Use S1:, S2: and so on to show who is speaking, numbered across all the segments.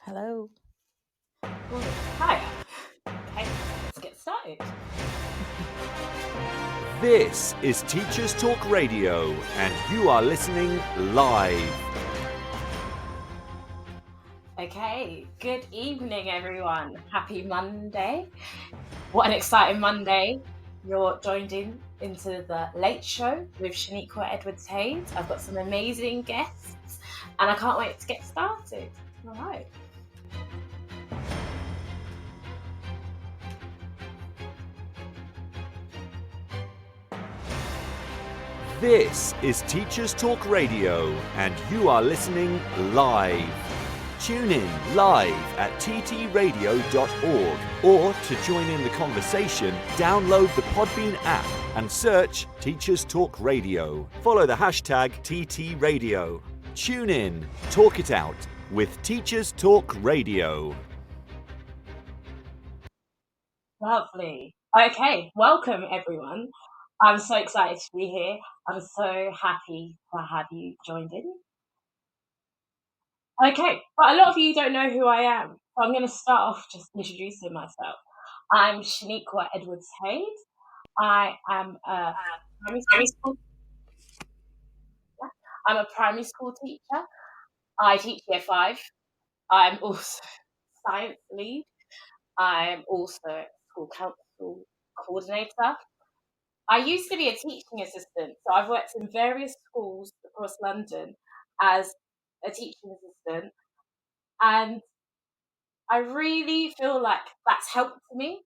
S1: Hello.
S2: Hi. Okay, let's get started.
S3: This is Teachers Talk Radio, and you are listening live.
S2: Okay, good evening, everyone. Happy Monday. What an exciting Monday. You're joined into the Late Show with Shaniqua Edwards-Hayde. I've got some amazing guests, and I can't wait to get started. All right.
S3: This is Teachers Talk Radio, and you are listening live. Tune in live at ttradio.org, or to join in the conversation, download the Podbean app and search Teachers Talk Radio. Follow the hashtag TTRadio. Tune in, talk it out with Teachers Talk Radio.
S2: Lovely. Okay, welcome, everyone. I'm so excited to be here. I'm so happy to have you joined in. Okay, but a lot of you don't know who I am, so I'm going to start off just introducing myself. I'm Shaniqua Edwards-Hayde. I am a primary school teacher. I teach year 5. I'm also science lead. I'm also school council coordinator. I used to be a teaching assistant, so I've worked in various schools across London as a teaching assistant, and I really feel like that's helped me.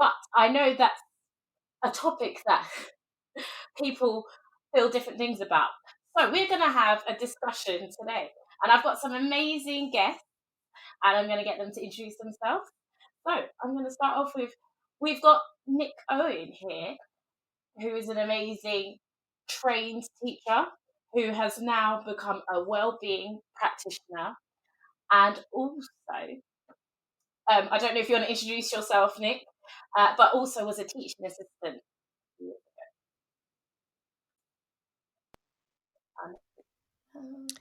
S2: But I know that's a topic that people feel different things about. So we're going to have a discussion today, and I've got some amazing guests, and I'm going to get them to introduce themselves. So I'm going to start off with, we've got Nick Owen here, who is an amazing trained teacher who has now become a wellbeing practitioner, and also, I don't know if you want to introduce yourself, Nick, but also was a teaching assistant.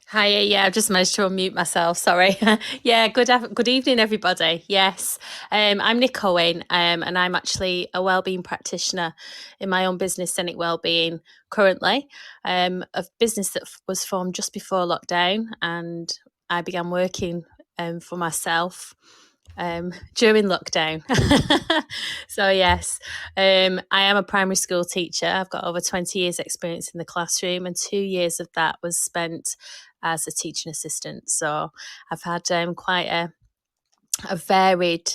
S1: Hi, yeah, I've just managed to unmute myself. Sorry. Yeah, good evening, everybody. Yes, I'm Nick Owen, and I'm actually a wellbeing practitioner in my own business, Scenic Wellbeing, currently. A business that was formed just before lockdown, and I began working for myself during lockdown. So yes, I am a primary school teacher. I've got over 20 years experience in the classroom, and 2 years of that was spent as a teaching assistant. So I've had quite a varied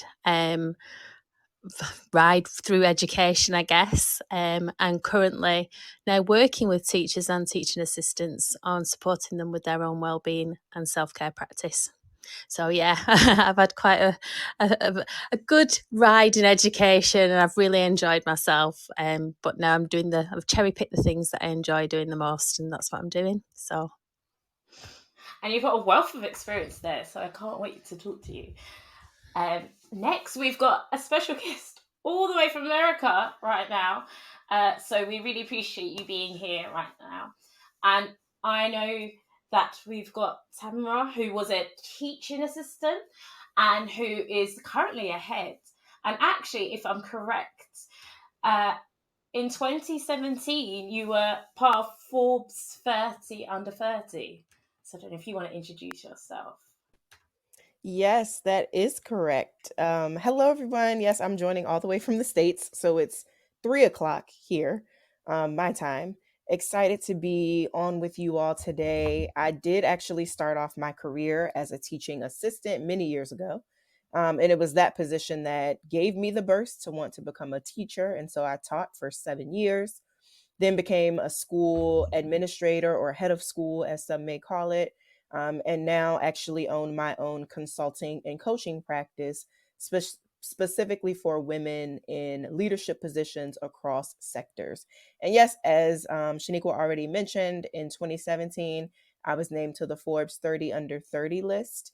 S1: ride through education, I guess, and currently now working with teachers and teaching assistants on supporting them with their own wellbeing and self-care practice. So yeah, I've had quite a good ride in education, and I've really enjoyed myself. But now I've cherry picked the things that I enjoy doing the most, and that's what I'm doing. So,
S2: And you've got a wealth of experience there, so I can't wait to talk to you. Next, we've got a special guest all the way from America right now. So we really appreciate you being here right now. And I know that we've got Tamara, who was a teaching assistant and who is currently a head. And actually, if I'm correct, in 2017, you were part of Forbes 30 under 30. So I don't know if you want to introduce yourself.
S4: Yes, that is correct. Hello, everyone. Yes, I'm joining all the way from the States. So it's 3:00 here, my time. Excited to be on with you all today. I did actually start off my career as a teaching assistant many years ago. And it was that position that gave me the burst to want to become a teacher. And so I taught for 7 years, then became a school administrator or head of school, as some may call it. And now actually own my own consulting and coaching practice, specifically for women in leadership positions across sectors. And yes, as Shaniqua already mentioned, in 2017, I was named to the Forbes 30 under 30 list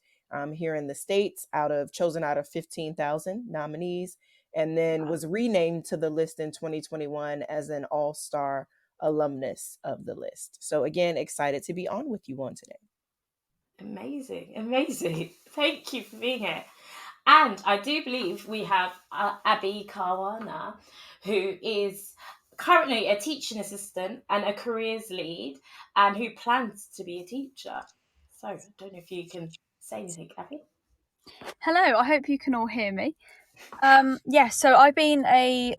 S4: here in the States, chosen out of 15,000 nominees, and then was renamed to the list in 2021 as an all-star alumnus of the list. So again, excited to be on with you on today.
S2: Amazing. Thank you for being here. And I do believe we have Abbie Carwana, who is currently a teaching assistant and a careers lead, and who plans to be a teacher. So I don't know if you can say anything, Abbie.
S5: Hello, I hope you can all hear me. So I've been a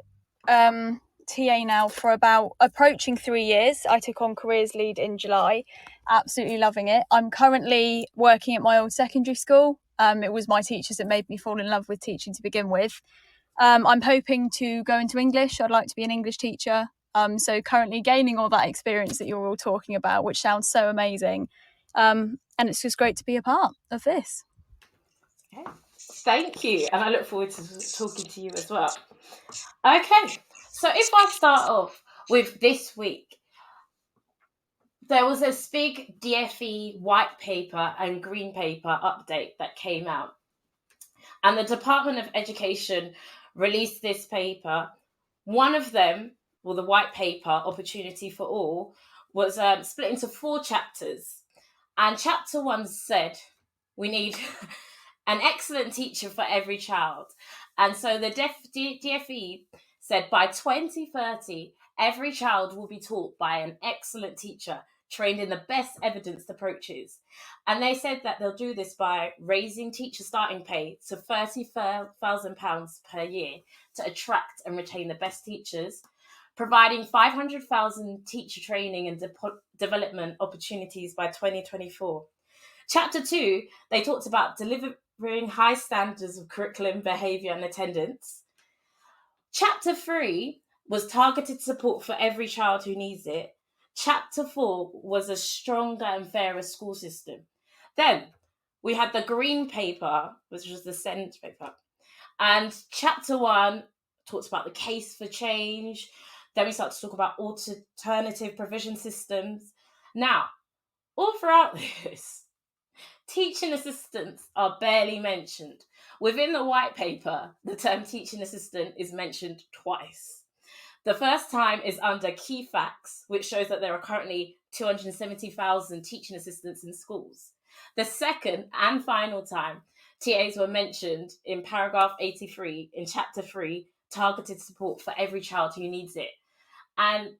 S5: TA now for about approaching 3 years. I took on careers lead in July. Absolutely loving it. I'm currently working at my old secondary school. It was my teachers that made me fall in love with teaching to begin with. I'm hoping to go into English. I'd like to be an English teacher. So currently gaining all that experience that you're all talking about, which sounds so amazing. And it's just great to be a part of this.
S2: Okay. Thank you. And I look forward to talking to you as well. Okay. So if I start off with this week, there was a big DfE White Paper and Green Paper update that came out. And the Department of Education released this paper. One of them, well, the White Paper, Opportunity for All, was split into 4 chapters. And chapter 1 said, we need an excellent teacher for every child. And so the DfE said by 2030, every child will be taught by an excellent teacher trained in the best evidenced approaches. And they said that they'll do this by raising teacher starting pay to £30,000 per year to attract and retain the best teachers, providing 500,000 teacher training and development opportunities by 2024. Chapter 2, they talked about delivering high standards of curriculum, behaviour and attendance. Chapter 3 was targeted support for every child who needs it. Chapter 4 was a stronger and fairer school system. Then we had the Green Paper, which was the Send paper. And Chapter 1 talks about the case for change. Then we start to talk about alternative provision systems. Now, all throughout this, teaching assistants are barely mentioned. Within the White Paper, the term teaching assistant is mentioned twice. The first time is under key facts, which shows that there are currently 270,000 teaching assistants in schools. The second and final time, TAs were mentioned in paragraph 83 in chapter 3, targeted support for every child who needs it. And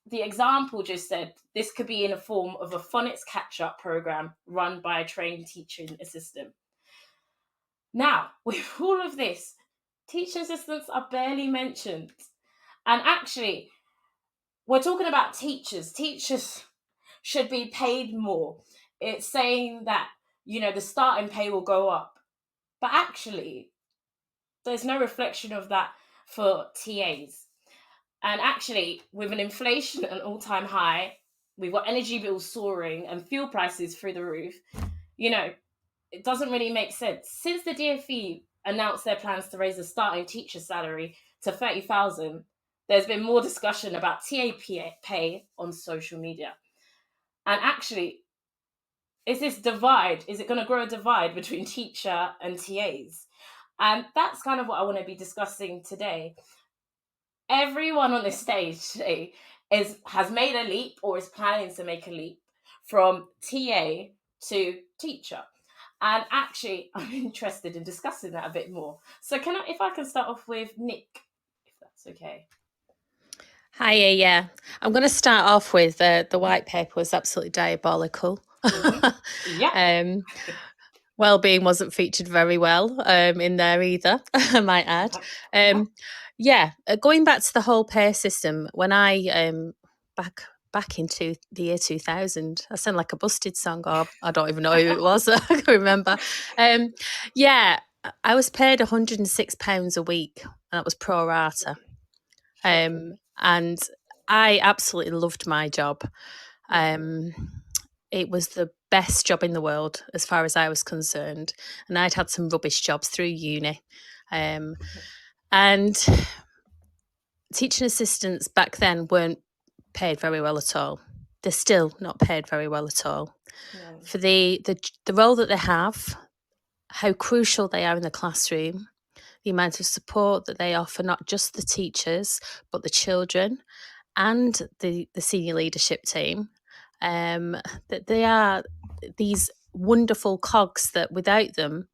S2: the example just said this could be in a form of a phonics catch-up program run by a trained teaching assistant. Now, with all of this, teaching assistants are barely mentioned. And actually, we're talking about teachers. Teachers should be paid more. It's saying that, the starting pay will go up. But actually, there's no reflection of that for TAs. And actually, with an inflation at an all-time high, we've got energy bills soaring and fuel prices through the roof, it doesn't really make sense. Since the DfE announced their plans to raise the starting teacher salary to 30,000, there's been more discussion about TA pay on social media. And actually, is this divide, is it going to grow a divide between teacher and TAs? And that's kind of what I want to be discussing today. Everyone on this stage today has made a leap or is planning to make a leap from TA to teacher. And actually, I'm interested in discussing that a bit more. So if I can start off with Nick, if that's okay.
S1: Hiya, yeah. I'm going to start off with the White Paper was absolutely diabolical.
S2: Mm-hmm. Yeah.
S1: Wellbeing wasn't featured very well in there either, I might add. Going back to the whole pay system, when I back into the year 2000, I sound like a Busted song, or I don't even know who it was. I can't remember. I was paid £106 a week, and that was pro rata. And I absolutely loved my job. It was the best job in the world as far as I was concerned. And I'd had some rubbish jobs through uni. And teaching assistants back then weren't paid very well at all. They're still not paid very well at all. No. For the role that they have, how crucial they are in the classroom, the amount of support that they offer, not just the teachers, but the children and the senior leadership team, that they are these wonderful cogs that without them,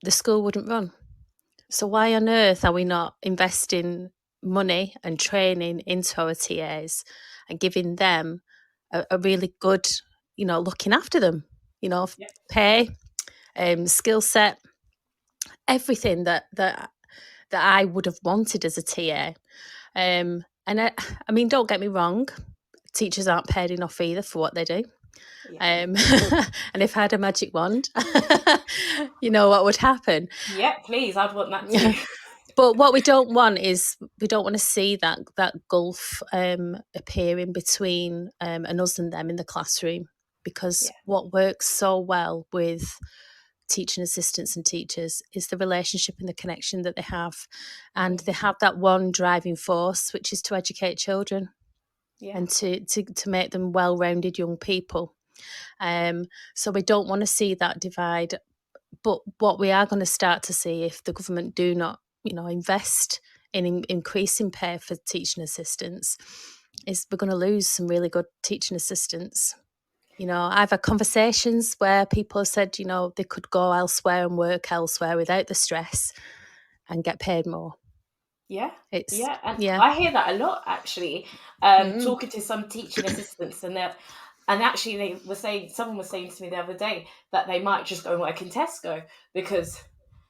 S1: the school wouldn't run. So why on earth are we not investing money and training into our TAs and giving them a really good, looking after them,
S2: Yeah.
S1: pay, skill set, everything that I would have wanted as a TA. And I mean, don't get me wrong, teachers aren't paid enough either for what they do.
S2: Yeah.
S1: And if I had a magic wand, you know what would happen.
S2: Yeah, please, I'd want that too.
S1: But what we don't want is we don't want to see that gulf appearing between and us and them in the classroom, because what works so well with teaching assistants and teachers is the relationship and the connection that they have, and they have that one driving force, which is to educate children and to make them well-rounded young people. So we don't want to see that divide. But what we are going to start to see, if the government do not, invest in increasing pay for teaching assistants, is we're going to lose some really good teaching assistants. I've had conversations where people have said, they could go elsewhere and work elsewhere without the stress and get paid more.
S2: Yeah.
S1: And
S2: I hear that a lot, actually. Talking to some teaching assistants, and actually someone was saying to me the other day that they might just go and work in Tesco because,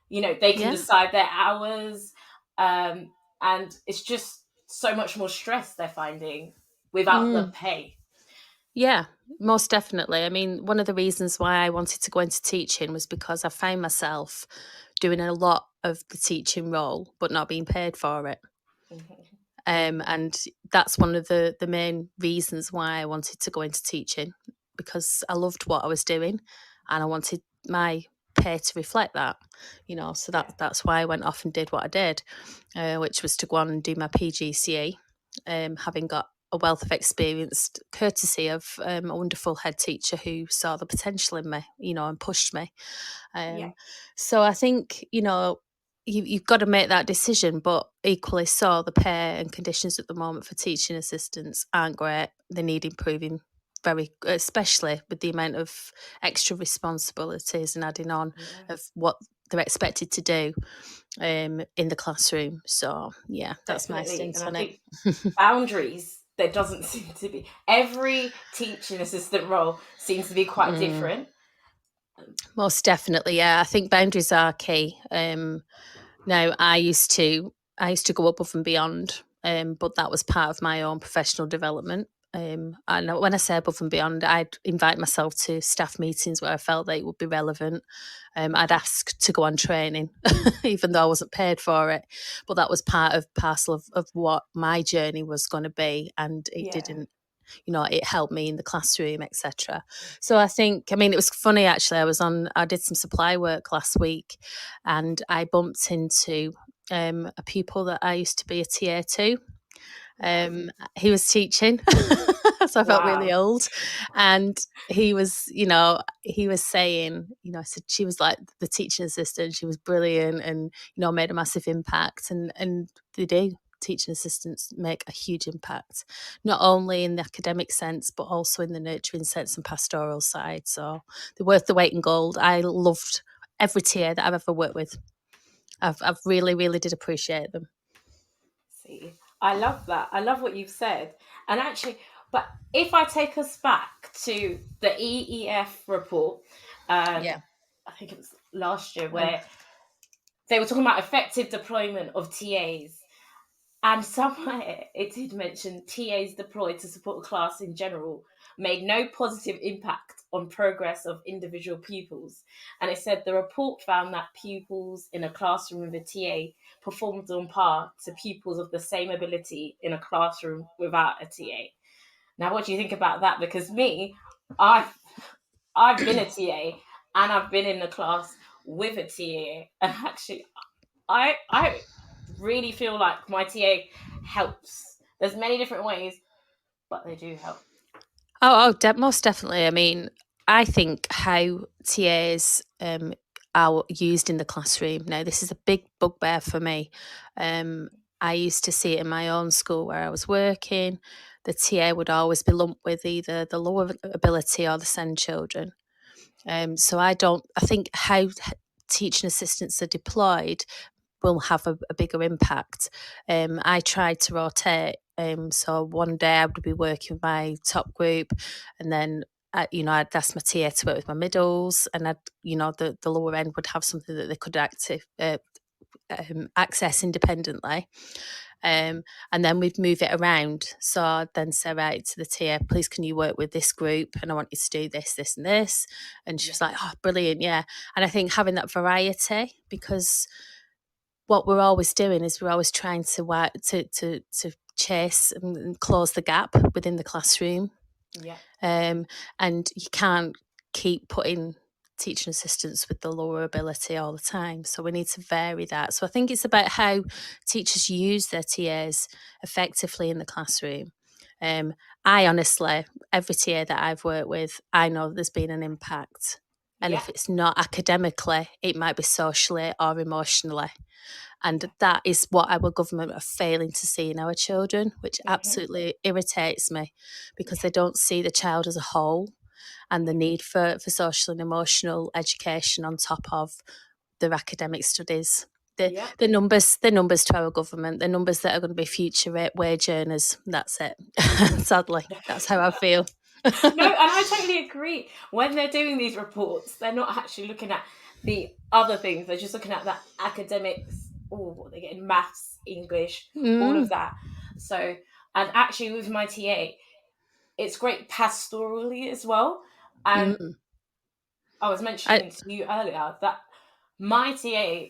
S2: they can decide their hours, and it's just so much more stress they're finding without the pay.
S1: Yeah, most definitely. I mean, one of the reasons why I wanted to go into teaching was because I found myself doing a lot of the teaching role, but not being paid for it. And that's one of the main reasons why I wanted to go into teaching, because I loved what I was doing and I wanted my pay to reflect that, so that's why I went off and did what I did, which was to go on and do my PGCE, having got a wealth of experience courtesy of a wonderful head teacher who saw the potential in me, and pushed me. So I think, you've got to make that decision, but equally so, the pay and conditions at the moment for teaching assistants aren't great. They need improving, especially with the amount of extra responsibilities and adding on of what they're expected to do in the classroom. So that's my stance on it.
S2: Boundaries, there doesn't seem to be. Every teaching assistant role seems to be quite different.
S1: Most definitely, yeah. I think boundaries are key. Now, I used to go above and beyond, but that was part of my own professional development. And when I say above and beyond, I'd invite myself to staff meetings where I felt that it would be relevant. I'd ask to go on training, even though I wasn't paid for it. But that was parcel of what my journey was going to be, and it didn't. It helped me in the classroom, etc. So I think, it was funny actually. I did some supply work last week, and I bumped into a pupil that I used to be a TA to. He was teaching, so I felt really old, and he was saying, I said she was like the teaching assistant. She was brilliant, and made a massive impact, and they do. Teaching assistants make a huge impact, not only in the academic sense, but also in the nurturing sense and pastoral side. So they're worth the weight in gold. I loved every TA that I've ever worked with. I've really, really did appreciate them.
S2: See, I love that. I love what you've said. And actually, but if I take us back to the EEF report, I think it was last year, where they were talking about effective deployment of TAs. And somewhere it did mention TAs deployed to support a class in general made no positive impact on progress of individual pupils. And it said the report found that pupils in a classroom with a TA performed on par to pupils of the same ability in a classroom without a TA. Now, what do you think about that? Because I've been a TA and I've been in a class with a TA, and actually I really feel like my TA helps. There's many different ways, but they do help.
S1: Most definitely. I think how TAs are used in the classroom. Now, this is a big bugbear for me. I used to see it in my own school where I was working. The TA would always be lumped with either the lower ability or the SEND children. So I think how teaching assistants are deployed will have a bigger impact. I tried to rotate. So one day I would be working with my top group, and then I'd ask my TA to work with my middles, and the lower end would have something that they could access independently. And then we'd move it around. So I'd then say, right, to the TA, please can you work with this group, and I want you to do this, this and this. And she was like, oh, brilliant, yeah. And I think having that variety, because what we're always doing is we're always trying to chase and close the gap within the classroom.
S2: Yeah.
S1: And you can't keep putting teaching assistants with the lower ability all the time. So we need to vary that. So I think it's about how teachers use their TAs effectively in the classroom. I honestly, every TA that I've worked with, I know there's been an impact. And if it's not academically, it might be socially or emotionally. And that is what our government are failing to see in our children, which absolutely irritates me, because they don't see the child as a whole and the need for social and emotional education on top of their academic studies. The numbers to our government, the numbers that are going to be future wage earners. That's it. Sadly, that's how I feel.
S2: No, and I totally agree. When they're doing these reports, they're not actually looking at the other things. They're just looking at the academics, what they get in maths, English, all of that. So, and actually with my TA, it's great pastorally as well. And I was mentioning to you earlier that my TA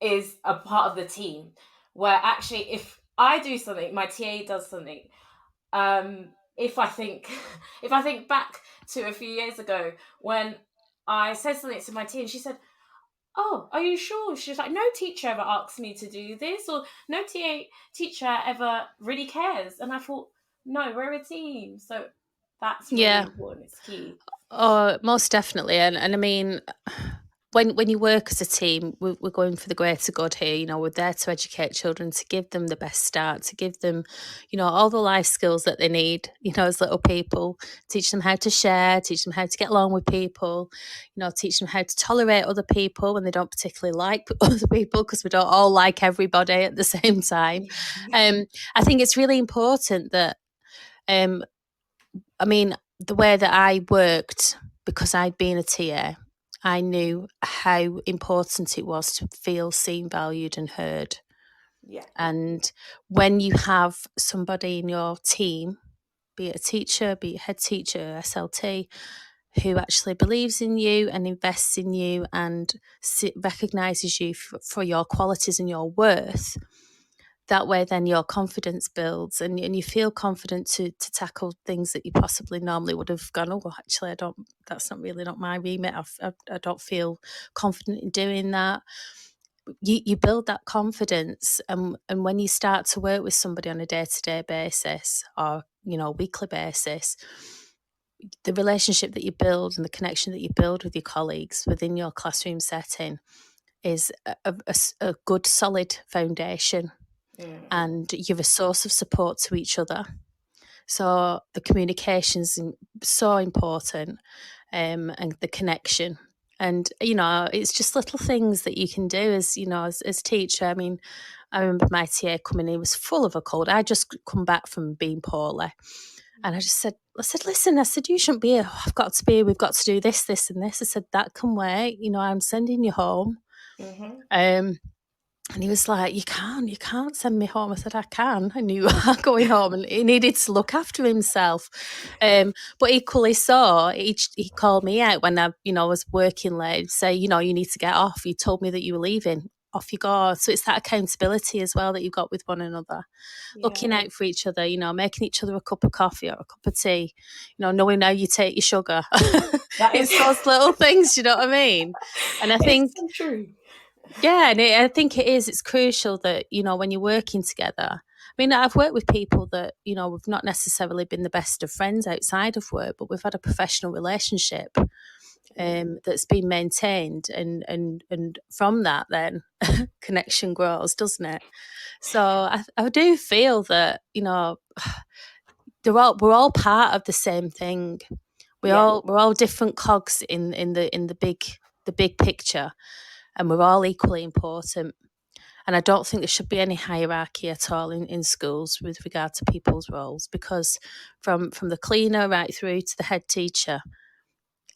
S2: is a part of the team, where actually if I do something, my TA does something. If I think back to a few years ago when I said something to my TA, and she said, "Oh, are you sure?" She was like, "No teacher ever asks me to do this, or no teacher ever really cares." And I thought, no, we're a team, so that's really important. It's key.
S1: Oh, most definitely. And I mean, when you work as a team, we're going for the greater good here. We're there to educate children, to give them the best start, to give them, all the life skills that they need, as little people, teach them how to share, teach them how to get along with people, teach them how to tolerate other people when they don't particularly like other people, because we don't all like everybody at the same time. I think it's really important that, the way that I worked, because I'd been a TA, I knew how important it was to feel seen, valued and heard.
S2: Yeah.
S1: And when you have somebody in your team, be it a teacher, be it head teacher, SLT, who actually believes in you and invests in you and recognises you for your qualities and your worth, that way then your confidence builds and you feel confident to tackle things that you possibly normally would have gone, oh, actually, that's not my remit. I don't feel confident in doing that. You build that confidence, and when you start to work with somebody on a day-to-day basis or, weekly basis, the relationship that you build and the connection that you build with your colleagues within your classroom setting is a good, solid foundation. And you're a source of support to each other. So the communication's so important, and the connection. And, it's just little things that you can do as teacher. I mean, I remember my TA coming in, he was full of a cold. I just come back from being poorly. And I said, listen, you shouldn't be here. Oh, I've got to be here. We've got to do this, this and this. I said, that can wait. I'm sending you home. And he was like, you can't send me home. I said, I can. I knew you are going home. And he needed to look after himself. But equally so, he called me out when I was working late, say, you need to get off. You told me that you were leaving. Off you go. So it's that accountability as well that you've got with one another. Looking out for each other, making each other a cup of coffee or a cup of tea, knowing how you take your sugar. It's those little things, you know what I mean? And I think...
S2: It's so true.
S1: Yeah, and I think it's crucial that, when you're working together. I mean, I've worked with people that, we've not necessarily been the best of friends outside of work, but we've had a professional relationship that's been maintained. And from that, then, connection grows, doesn't it? So I do feel that, we're all part of the same thing. we're all different cogs in the big picture, and we're all equally important. And I don't think there should be any hierarchy at all in schools with regard to people's roles, because from the cleaner right through to the head teacher,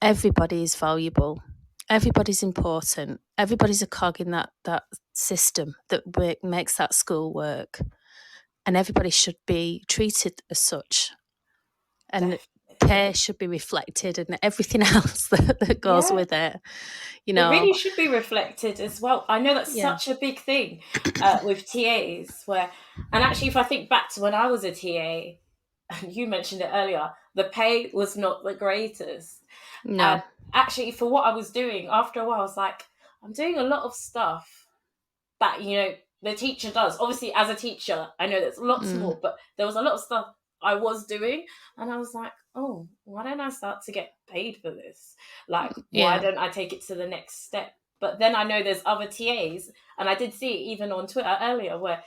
S1: everybody is valuable. Everybody's important. Everybody's a cog in that system that makes that school work. And everybody should be treated as such. And pay should be reflected, and everything else that goes with it. You know,
S2: it really should be reflected as well. I know that's such a big thing with TAs, and actually, if I think back to when I was a TA, and you mentioned it earlier, the pay was not the greatest.
S1: No.
S2: And actually, for what I was doing, after a while, I was like, I'm doing a lot of stuff that, the teacher does. Obviously, as a teacher, I know there's lots more, but there was a lot of stuff I was doing, and I was like, oh, why don't I start to get paid for this? Like, why don't I take it to the next step? But then I know there's other TAs, and I did see it even on Twitter earlier, where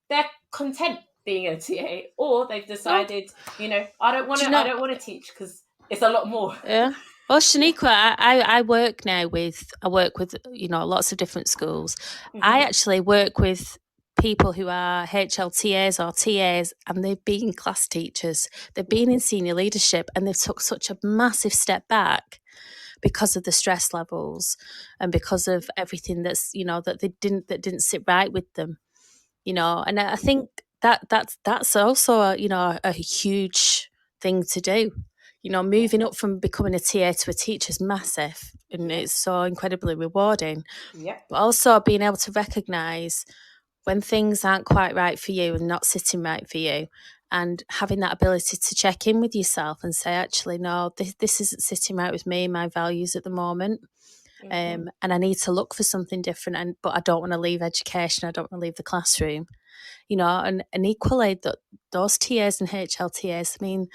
S2: they're content being a TA, or they've decided, I don't want to teach because it's a lot more.
S1: Yeah. Well, Shaniqua, I work now with lots of different schools. I actually work with people who are HLTAs or TAs, and they've been class teachers. They've been in senior leadership, and they've took such a massive step back because of the stress levels and because of everything that's that didn't sit right with them. And I think that's also a huge thing to do. Moving up from becoming a TA to a teacher is massive, and it's so incredibly rewarding.
S2: Yeah.
S1: But also being able to recognise when things aren't quite right for you and not sitting right for you, and having that ability to check in with yourself and say, actually, no, this isn't sitting right with me, my values at the moment. And I need to look for something different, but I don't want to leave education, I don't want to leave the classroom. And equally, those TAs and HLTAs, I mean,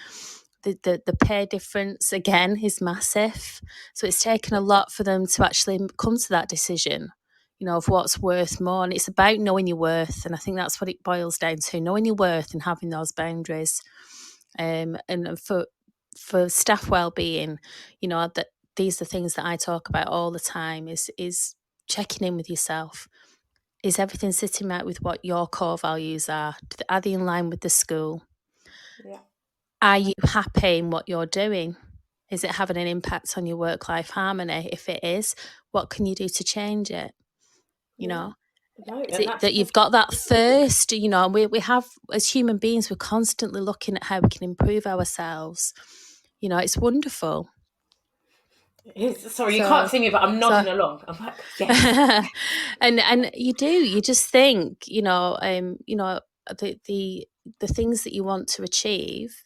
S1: the pay difference, again, is massive. So it's taken a lot for them to actually come to that decision, of what's worth more. And it's about knowing your worth. And I think that's what it boils down to, knowing your worth and having those boundaries. And for staff well-being, that these are things that I talk about all the time, is checking in with yourself. Is everything sitting right with what your core values are? Are they in line with the school?
S2: Yeah.
S1: Are you happy in what you're doing? Is it having an impact on your work-life harmony? If it is, what can you do to change it? Is it that you've got that thirst? We have, as human beings, we're constantly looking at how we can improve ourselves. It's wonderful.
S2: Sorry, you can't see me, but I'm nodding along. I'm like, yes.
S1: and you just think, the things that you want to achieve,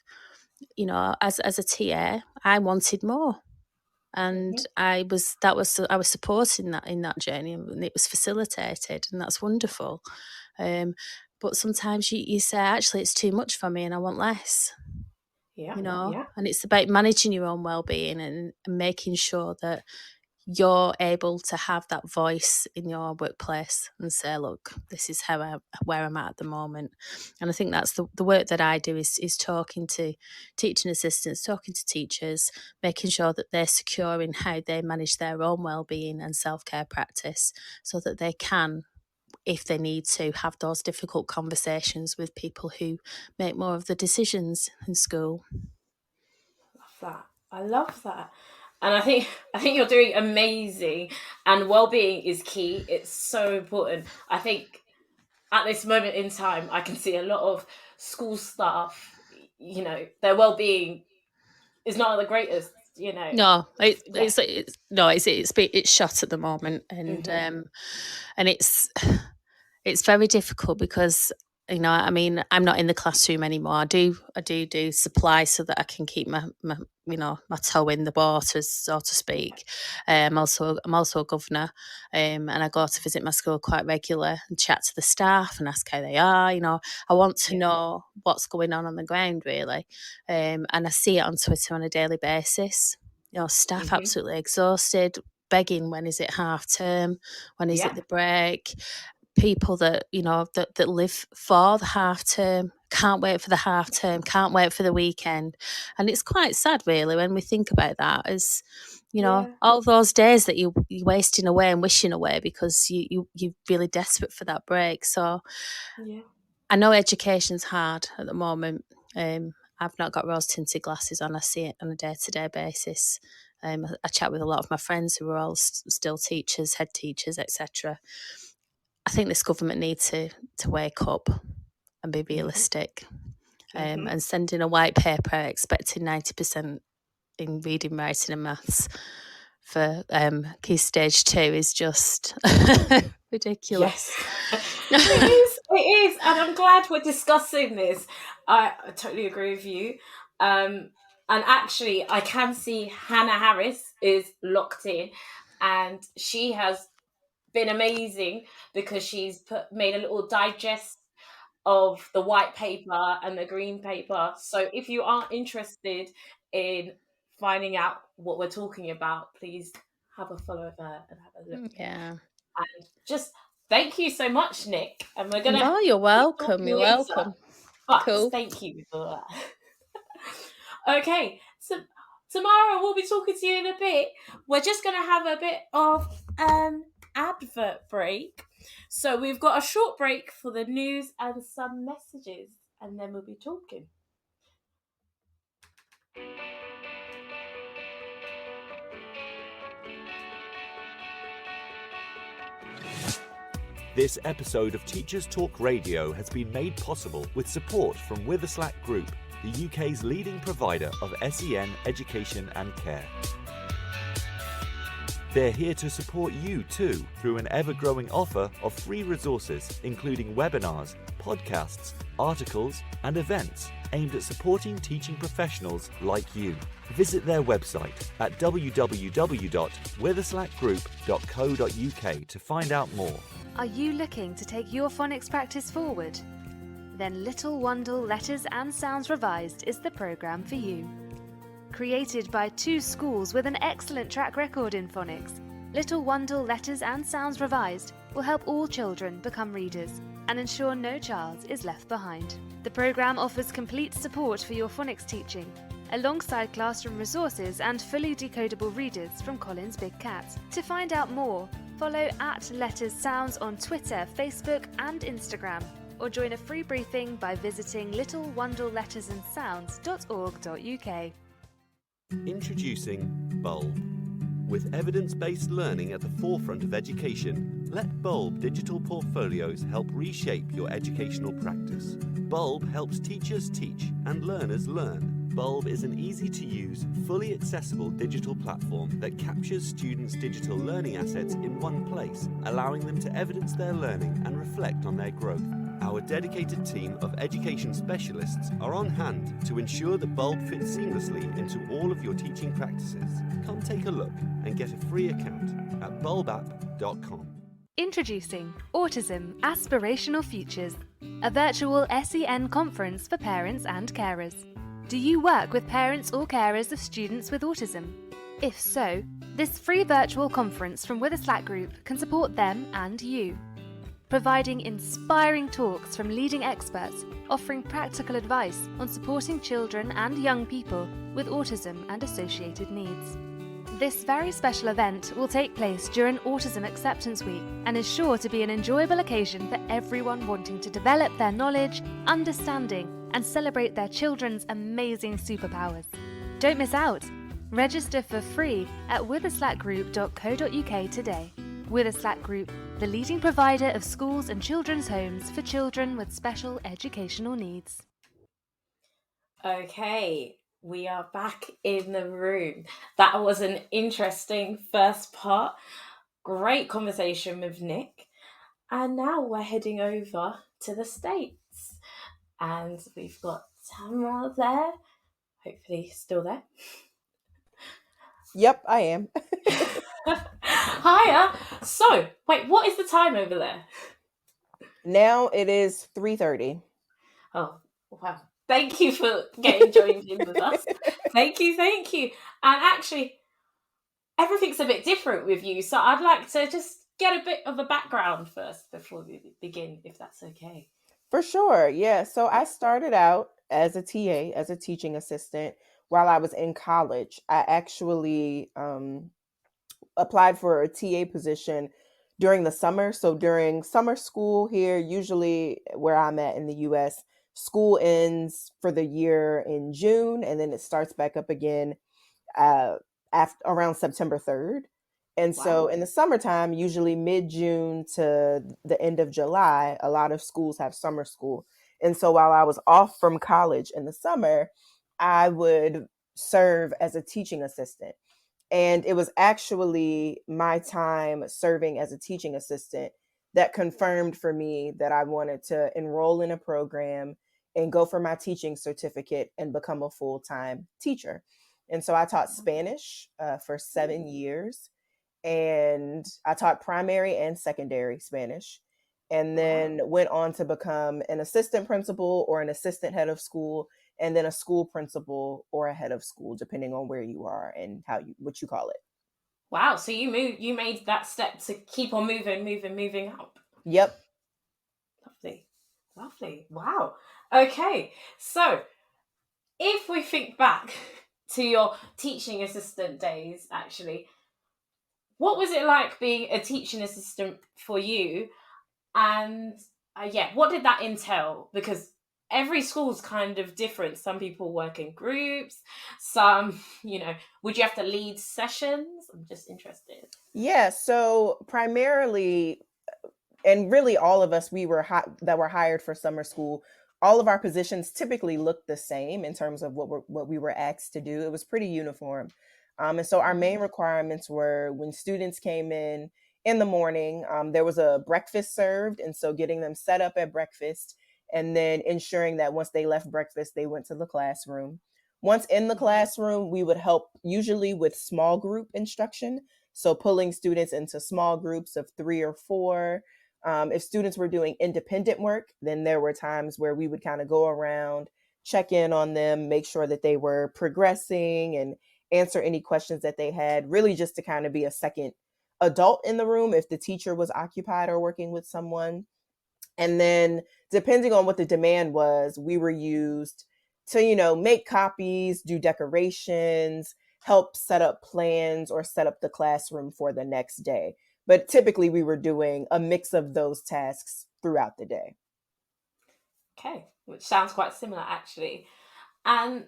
S1: as a TA, I wanted more. And I was supporting that in that journey, and it was facilitated, and that's wonderful. But sometimes you say, actually, it's too much for me and I want less. And it's about managing your own well-being and making sure that you're able to have that voice in your workplace and say, look, this is where I'm at the moment. And I think that's the work that I do is talking to teaching assistants, talking to teachers, making sure that they're secure in how they manage their own well-being and self-care practice, so that they can, if they need to, have those difficult conversations with people who make more of the decisions in school.
S2: I love that. And I think you're doing amazing, and well-being is key. It's so important. I think at this moment in time, I can see a lot of school staff, their well-being is not the greatest,
S1: No, it's shot at the moment, and and it's very difficult because, I mean, I'm not in the classroom anymore. I do supply so that I can keep my toe in the water, so to speak. I'm also a governor, and I go to visit my school quite regularly and chat to the staff and ask how they are. I want to know what's going on the ground, really, and I see it on Twitter on a daily basis. Staff absolutely exhausted, begging, when is it half term? When is it the break? People that that live for the half term, can't wait for the half term, can't wait for the weekend. And it's quite sad, really, when we think about that, as
S2: Yeah.
S1: all those days that you're wasting away and wishing away because you're really desperate for that break. So
S2: Yeah.
S1: I know education's hard at the moment. I've not got rose-tinted glasses on. I see it on a day-to-day basis. I chat with a lot of my friends who are all still teachers, head teachers, etc. I think this government needs to wake up and be realistic. And sending a white paper expecting 90% in reading, writing and maths for Key Stage 2 is just ridiculous.
S2: Yes. It is. And I'm glad we're discussing this. I totally agree with you. And actually, I can see Hannah Harris is locked in, and she has been amazing because she's made a little digest of the white paper and the green paper. So if you are interested in finding out what we're talking about, please have a follow of her and have a look.
S1: Yeah.
S2: And just thank you so much, Nick. And we're gonna
S1: No, you're welcome. You're
S2: later,
S1: welcome.
S2: but
S1: Cool.
S2: thank you for that. Okay, so Tamara, we'll be talking to you in a bit. We're just gonna have a bit of an advert break. So we've got a short break for the news and some messages, and then we'll be talking.
S3: This episode of Teachers Talk Radio has been made possible with support from Witherslack Group, the UK's leading provider of SEN education and care. They're here to support you too through an ever-growing offer of free resources, including webinars, podcasts, articles, and events aimed at supporting teaching professionals like you. Visit their website at www.witherslackgroup.co.uk to find out more.
S6: Are you looking to take your phonics practice forward? Then Little Wandle Letters and Sounds Revised is the programme for you. Created by two schools with an excellent track record in phonics, Little Wandle Letters and Sounds Revised will help all children become readers and ensure no child is left behind. The programme offers complete support for your phonics teaching, alongside classroom resources and fully decodable readers from Collins Big Cat. To find out more, follow @LettersSounds on Twitter, Facebook and Instagram, or join a free briefing by visiting littlewandlelettersandsounds.org.uk.
S3: Introducing Bulb. With evidence-based learning at the forefront of education, let Bulb digital portfolios help reshape your educational practice. Bulb helps teachers teach and learners learn. Bulb is an easy-to-use, fully accessible digital platform that captures students' digital learning assets in one place, allowing them to evidence their learning and reflect on their growth. Our dedicated team of education specialists are on hand to ensure that Bulb fits seamlessly into all of your teaching practices. Come take a look and get a free account at bulbapp.com.
S6: Introducing Autism Aspirational Futures, a virtual SEN conference for parents and carers. Do you work with parents or carers of students with autism? If so, this free virtual conference from Witherslack Group can support them and you. Providing inspiring talks from leading experts, offering practical advice on supporting children and young people with autism and associated needs. This very special event will take place during Autism Acceptance Week and is sure to be an enjoyable occasion for everyone wanting to develop their knowledge, understanding, and celebrate their children's amazing superpowers. Don't miss out! Register for free at witherslackgroup.co.uk today. Witherslack Group, the leading provider of schools and children's homes for children with special educational needs.
S2: Okay, we are back in the room. That was an interesting first part. Great conversation with Nick. And now we're heading over to the States. And we've got Tamara there. Hopefully still there.
S4: Yep, I am.
S2: Hiya. So, wait, what is the time over there?
S4: Now it is 3:30.
S2: Oh, wow. Thank you for getting joined in with us. Thank you. And actually, everything's a bit different with you, so I'd like to just get a bit of a background first before we begin, if that's okay.
S4: For sure. Yeah. So I started out as a TA, as a teaching assistant while I was in college. I actually applied for a TA position during the summer. So during summer school here, usually where I'm at in the US, school ends for the year in June and then it starts back up again uh, after around September 3rd. And so
S2: Wow.
S4: in the summertime, usually mid June to the end of July, a lot of schools have summer school. And so while I was off from college in the summer, I would serve as a teaching assistant. And it was actually my time serving as a teaching assistant that confirmed for me that I wanted to enroll in a program and go for my teaching certificate and become a full time teacher. And so I taught Spanish for 7 years, and I taught primary and secondary Spanish, and
S2: Wow.
S4: then went on to become an assistant principal or an assistant head of school, and then a school principal or a head of school, depending on where you are and what you call it.
S2: Wow. So you made that step to keep on moving up.
S4: Yep.
S2: Lovely. Lovely. Wow. Okay. So if we think back to your teaching assistant days, actually, what was it like being a teaching assistant for you? And what did that entail? Because every school's kind of different. Some people work in groups, some, would you have to lead sessions? I'm just interested.
S4: Yeah. So primarily, and really all of us that were hired for summer school, all of our positions typically looked the same in terms of what we were asked to do. It was pretty uniform. And so our main requirements were when students came in the morning, there was a breakfast served, and so getting them set up at breakfast and then ensuring that once they left breakfast they went to the classroom. Once in the classroom, we would help usually with small group instruction, so pulling students into small groups of 3 or 4. If students were doing independent work, then there were times where we would kind of go around, check in on them, make sure that they were progressing and answer any questions that they had, really just to kind of be a second adult in the room if the teacher was occupied or working with someone. And then depending on what the demand was, we were used to, make copies, do decorations, help set up plans or set up the classroom for the next day. But typically we were doing a mix of those tasks throughout the day.
S2: Okay, which sounds quite similar actually. And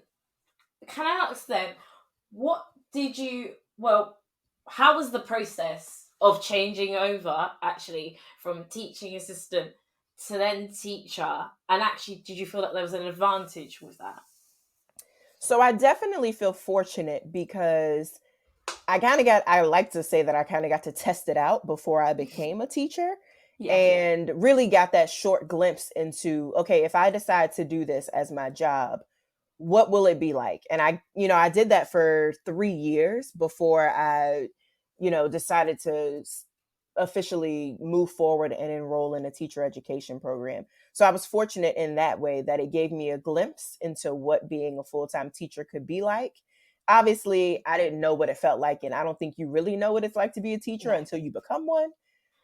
S2: can I ask then, how was the process of changing over actually from teaching assistant to then teacher? And actually, did you feel that there was an advantage with that?
S4: So I definitely feel fortunate because I like to say that I kind of got to test it out before I became a teacher.
S2: Yeah.
S4: And really got that short glimpse into, okay, if I decide to do this as my job, what will it be like? And I did that for 3 years before I, decided to officially move forward and enroll in a teacher education program. So I was fortunate in that way that it gave me a glimpse into what being a full-time teacher could be like. Obviously, I didn't know what it felt like, and I don't think you really know what it's like to be a teacher until you become one.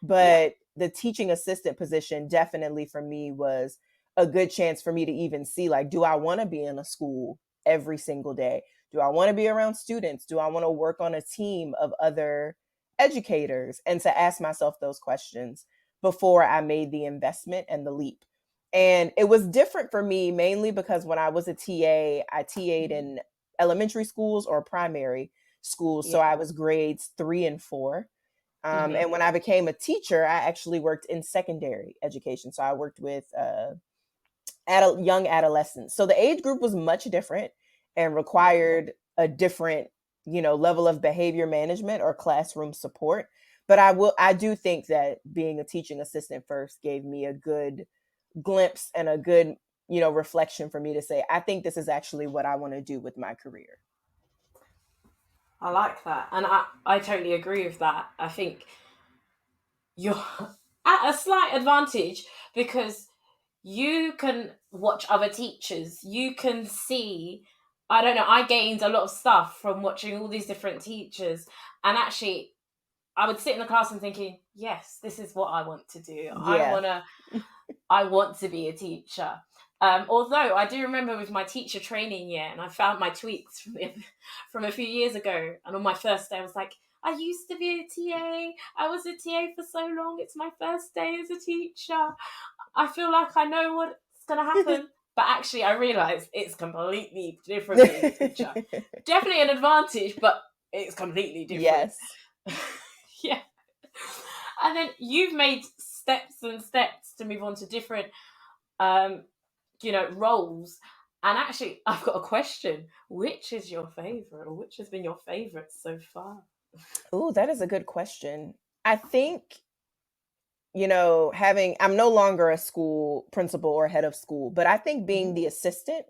S4: But the teaching assistant position definitely for me was a good chance for me to even see, like, do I want to be in a school every single day? Do I want to be around students? Do I want to work on a team of other educators? And to ask myself those questions before I made the investment and the leap. And it was different for me mainly because when I was a TA, I TA'd in elementary schools or primary schools. So I was grades 3 and 4. And when I became a teacher, I actually worked in secondary education. So I worked with young adolescents. So the age group was much different and required a different, level of behavior management or classroom support. But I do think that being a teaching assistant first gave me a good glimpse and a good, reflection for me to say, I think this is actually what I want to do with my career.
S2: I like that. And I totally agree with that. I think you're at a slight advantage because you can watch other teachers. You can see, I don't know, I gained a lot of stuff from watching all these different teachers. And actually, I would sit in the class and thinking, yes, this is what I want to do.
S4: Yeah.
S2: I want to I want to be a teacher. Although I do remember with my teacher training year, and I found my tweets from a few years ago, and on my first day I was like, I used to be a TA. I was a TA for so long. It's my first day as a teacher. I feel like I know what's going to happen. But actually, I realised it's completely different being a teacher. Definitely an advantage, but it's completely different.
S4: Yes.
S2: Yeah. And then you've made steps and steps to move on to different, roles. And actually, I've got a question. Which is your favourite, or which has been your favourite so far?
S4: Oh, that is a good question. I think, I'm no longer a school principal or head of school, but I think being the assistant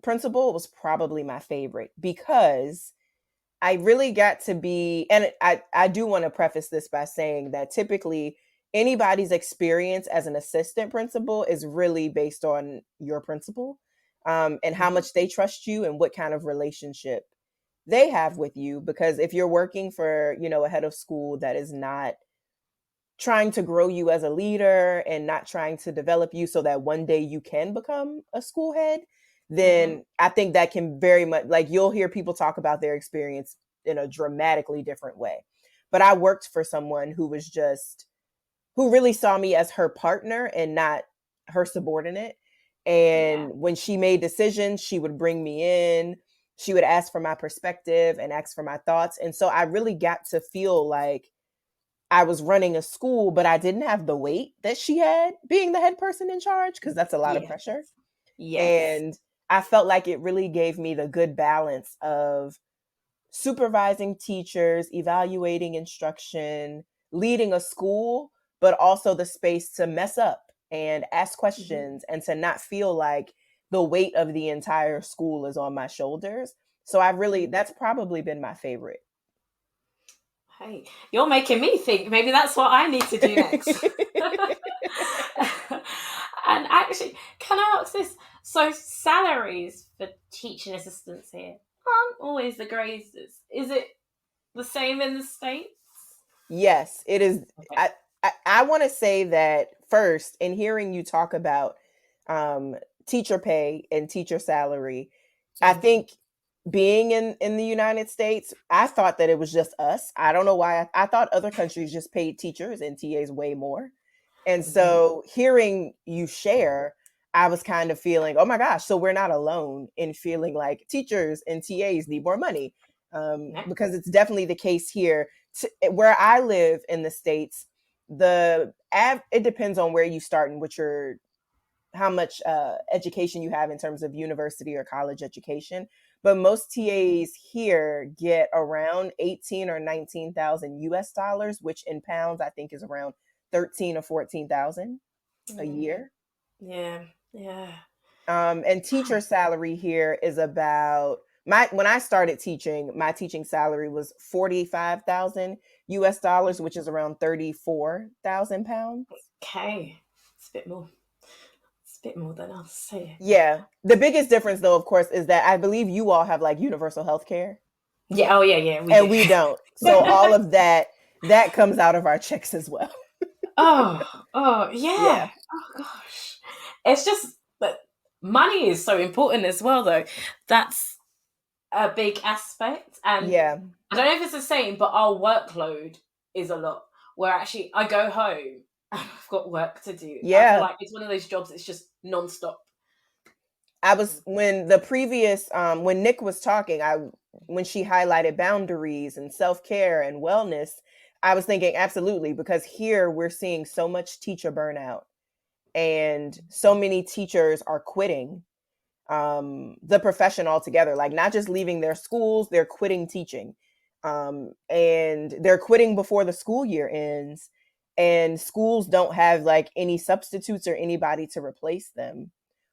S4: principal was probably my favorite because I really got to be, and I do want to preface this by saying that typically anybody's experience as an assistant principal is really based on your principal, and how much they trust you and what kind of relationship they have with you. Because if you're working for, a head of school that is not trying to grow you as a leader and not trying to develop you so that one day you can become a school head, then I think that can very much, like, you'll hear people talk about their experience in a dramatically different way. But I worked for someone who really saw me as her partner and not her subordinate. And when she made decisions, she would bring me in, she would ask for my perspective and ask for my thoughts. And so I really got to feel like I was running a school, but I didn't have the weight that she had being the head person in charge, because that's a lot of pressure.
S2: Yes.
S4: And I felt like it really gave me the good balance of supervising teachers, evaluating instruction, leading a school, but also the space to mess up and ask questions and to not feel like the weight of the entire school is on my shoulders. So that's probably been my favorite.
S2: Hey, you're making me think maybe that's what I need to do next. And actually, can I ask this? So salaries for teaching assistants here aren't always the greatest. Is it the same in the States?
S4: Yes, it is.
S2: Okay.
S4: I want to say that first, in hearing you talk about teacher pay and teacher salary, I think being in the United States, I thought that it was just us. I don't know why. I thought other countries just paid teachers and TAs way more. And so hearing you share, I was kind of feeling, oh my gosh, so we're not alone in feeling like teachers and TAs need more money, because it's definitely the case here. Where I live in the States, it depends on where you start and how much education you have in terms of university or college education. But most TAs here get around 18 or 19,000 US dollars, which in pounds I think is around 13 or 14,000 a year.
S2: Yeah.
S4: And teacher salary here is about when I started teaching, my teaching salary was 45,000 US dollars, which is around 34,000 pounds.
S2: Okay, it's a bit more. It's a bit more than I'll say.
S4: Yeah. The biggest difference, though, of course, is that I believe you all have like universal health care.
S2: Yeah. Oh, yeah.
S4: We don't. So all of that comes out of our checks as well.
S2: Oh, yeah. Oh, gosh. It's just that money is so important as well, though. That's a big aspect. And I don't know if it's the same, but our workload is a lot. Where actually I go home and I've got work to do.
S4: Yeah.
S2: I feel like it's one of those jobs that's just nonstop.
S4: When Nick was talking, when she highlighted boundaries and self-care and wellness, I was thinking absolutely, because here we're seeing so much teacher burnout and so many teachers are quitting the profession altogether, like not just leaving their schools, they're quitting teaching, and they're quitting before the school year ends, and schools don't have like any substitutes or anybody to replace them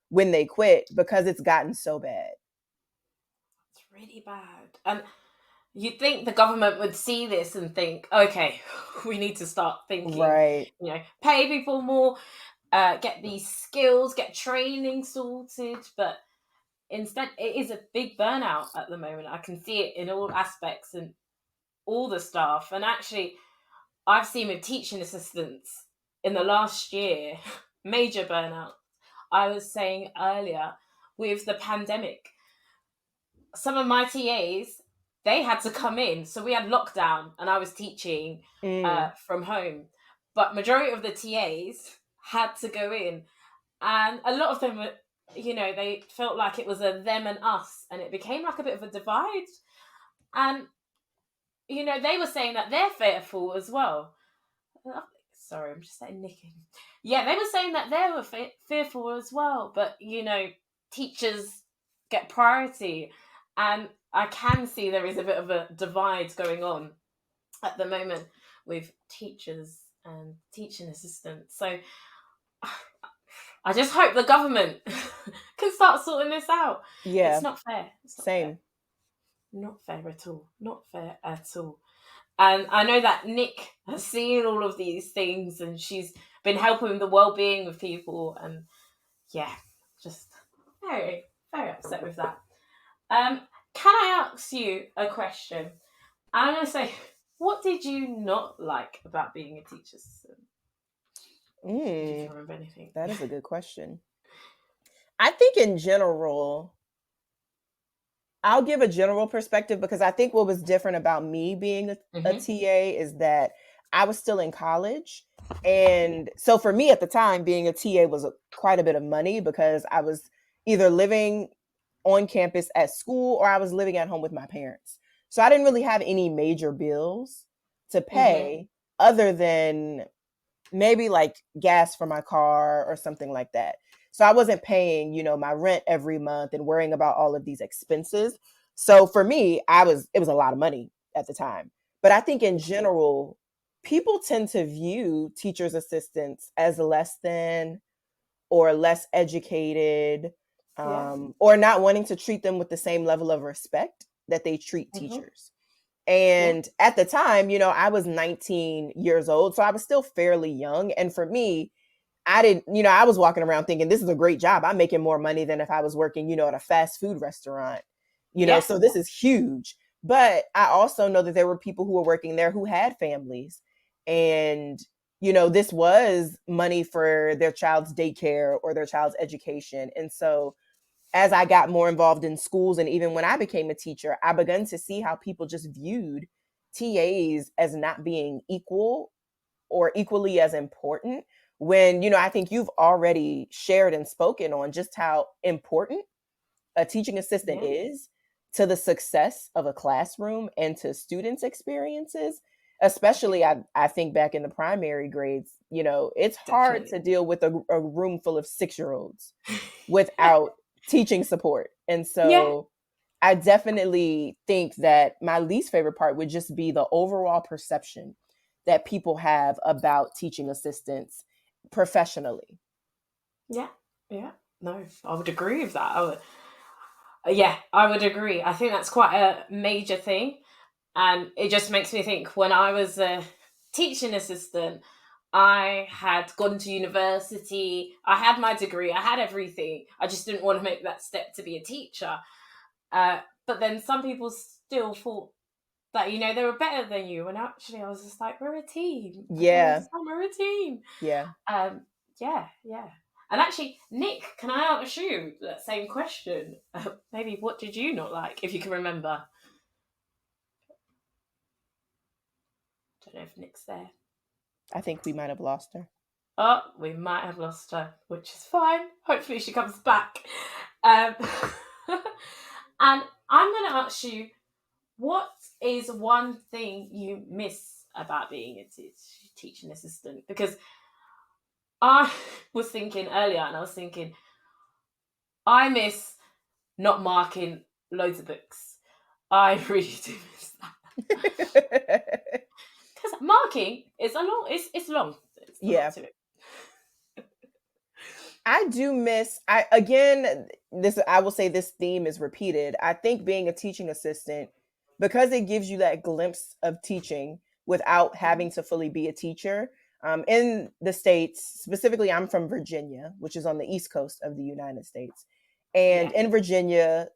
S4: when they quit because it's gotten so bad.
S2: It's really bad. And you'd think the government would see this and think, okay, we need to start thinking,
S4: right,
S2: pay people more, get these skills, get training sorted. But instead, it is a big burnout at the moment. I can see it in all aspects and all the staff. And actually, I've seen with teaching assistants, in the last year, major burnout. I was saying earlier, with the pandemic, some of my TAs, they had to come in. So we had lockdown and I was teaching from home. But majority of the TAs had to go in. And a lot of them were, they felt like it was a them and us. And it became like a bit of a divide. And, they were saying that they're fearful as well. Sorry, I'm just saying nicking. Yeah, they were saying that they were fearful as well. But, teachers get priority. And I can see there is a bit of a divide going on at the moment with teachers and teaching assistants. So I just hope the government can start sorting this out.
S4: Yeah.
S2: It's not fair.
S4: Same.
S2: Fair. Not fair at all. Not fair at all. And I know that Nick has seen all of these things and she's been helping the well-being of people. And yeah, just very, very upset with that. Can I ask you a question? I'm going to say, what did you not like about being a teacher assistant? Do you remember anything?
S4: That is a good question. I think in general, I'll give a general perspective because I think what was different about me being a TA is that I was still in college. And so for me at the time, being a TA was quite a bit of money because I was either living on campus at school or I was living at home with my parents. So I didn't really have any major bills to pay other than maybe like gas for my car or something like that. So I wasn't paying, my rent every month and worrying about all of these expenses. So for me, it was a lot of money at the time. But I think in general, people tend to view teachers' assistants as less than or less educated, or not wanting to treat them with the same level of respect that they treat teachers. And at the time, I was 19 years old, so I was still fairly young. And for me, I was walking around thinking this is a great job. I'm making more money than if I was working, at a fast food restaurant, so this is huge. But I also know that there were people who were working there who had families and, this was money for their child's daycare or their child's education. And so as I got more involved in schools and even when I became a teacher, I began to see how people just viewed TAs as not being equal or equally as important when, I think you've already shared and spoken on just how important a teaching assistant is to the success of a classroom and to students' experiences. Especially, I think back in the primary grades, it's hard to deal with a room full of 6-year-olds without teaching support. And so I definitely think that my least favorite part would just be the overall perception that people have about teaching assistants professionally.
S2: Yeah. No, I would agree with that. I would agree. I think that's quite a major thing. And it just makes me think when I was a teaching assistant, I had gone to university, I had my degree, I had everything. I just didn't want to make that step to be a teacher. But then some people still thought that, they were better than you. And actually I was just like, we're a team.
S4: Yeah.
S2: We're a team.
S4: Yeah.
S2: Yeah. And actually, Nick, can I ask you that same question? Maybe what did you not like, if you can remember? I don't know if Nick's there.
S4: I think we might have lost her.
S2: Oh, we might have lost her, which is fine. Hopefully she comes back. And I'm going to ask you, what is one thing you miss about being a teaching assistant? Because I was thinking earlier, and I was thinking, I miss not marking loads of books. I really do miss that. Because marking is it's long. It's
S4: yeah. To it. I do miss, I will say this theme is repeated. I think being a teaching assistant, because it gives you that glimpse of teaching without having to fully be a teacher. In the States, specifically, I'm from Virginia, which is on the East Coast of the United States. And in Virginia,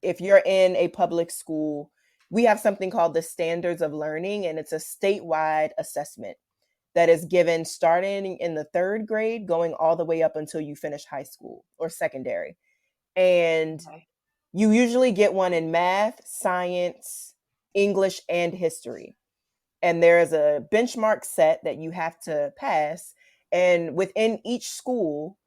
S4: if you're in a public school, we have something called the Standards of Learning, and it's a statewide assessment. that is given starting in the 3rd grade, going all the way up until you finish high school or secondary. And
S2: Okay.
S4: you usually get one in math, science, English, and history. And there's a benchmark set that you have to pass. And within each school,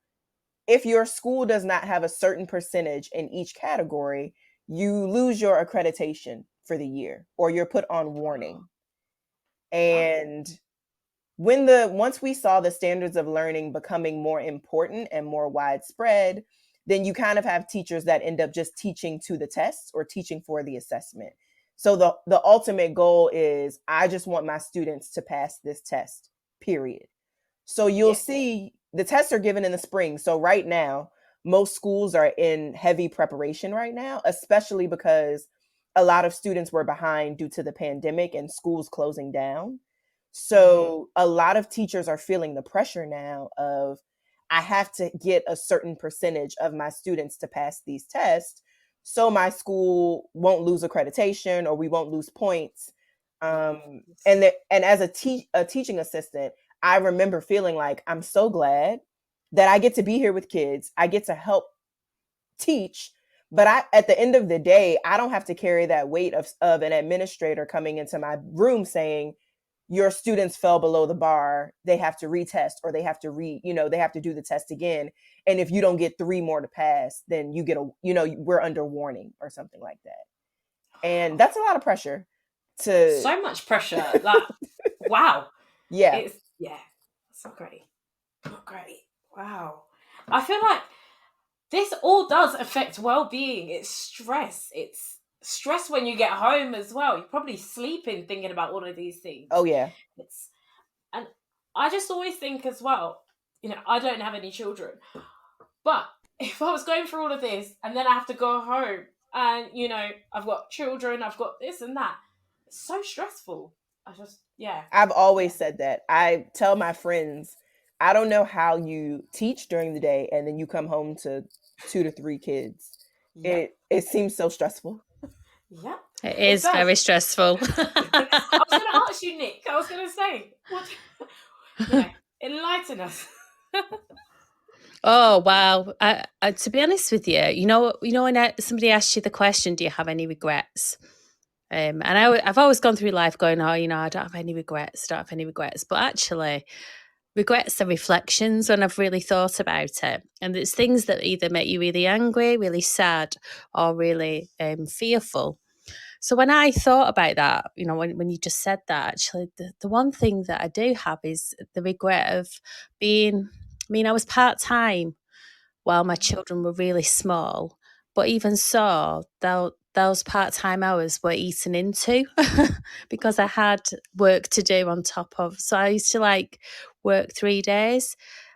S4: if your school does not have a certain percentage in each category, you lose your accreditation for the year or you're put on warning. And once we saw the standards of learning becoming more important and more widespread, then you kind of have teachers that end up just teaching to the tests or teaching for the assessment. So the ultimate goal is, I just want my students to pass this test, period. So you'll see the tests are given in the spring. So right now, most schools are in heavy preparation right now, especially because a lot of students were behind due to the pandemic and schools closing down. So a lot of teachers are feeling the pressure now of, I have to get a certain percentage of my students to pass these tests so my school won't lose accreditation or we won't lose points. And as a teaching assistant, I remember feeling like, I'm so glad that I get to be here with kids. I get to help teach, but at the end of the day, I don't have to carry that weight of an administrator coming into my room saying, your students fell below the bar, they have to retest, or they have to they have to do the test again. And if you don't get 3 more to pass, then you get we're under warning or something like that. And that's a lot of pressure.
S2: So much pressure. Like, wow.
S4: Yeah.
S2: It's not great. Not great. Wow. I feel like this all does affect well-being. It's stress. It's stress when you get home as well. You're probably sleeping thinking about all of these things.
S4: Oh yeah.
S2: And I just always think as well, I don't have any children, but if I was going through all of this and then I have to go home and I've got children, I've got this and that, it's so stressful.
S4: I've always said that. I tell my friends, I don't know how you teach during the day and then you come home to 2 to 3 kids. Yeah. It seems so stressful.
S2: Yeah.
S1: It is very stressful.
S2: I was going to ask you, Nick. I was going to say, enlighten us.
S1: Oh wow! To be honest with you, when somebody asks you the question, "Do you have any regrets?" And I've always gone through life going, "Oh, I don't have any regrets. Don't have any regrets." But actually, regrets are reflections when I've really thought about it, and it's things that either make you really angry, really sad, or really fearful. So when I thought about that, when you just said that, actually, the one thing that I do have is the regret of being. I was part-time while my children were really small, but even so, those part-time hours were eaten into because I had work to do on top of. So I used to work 3 days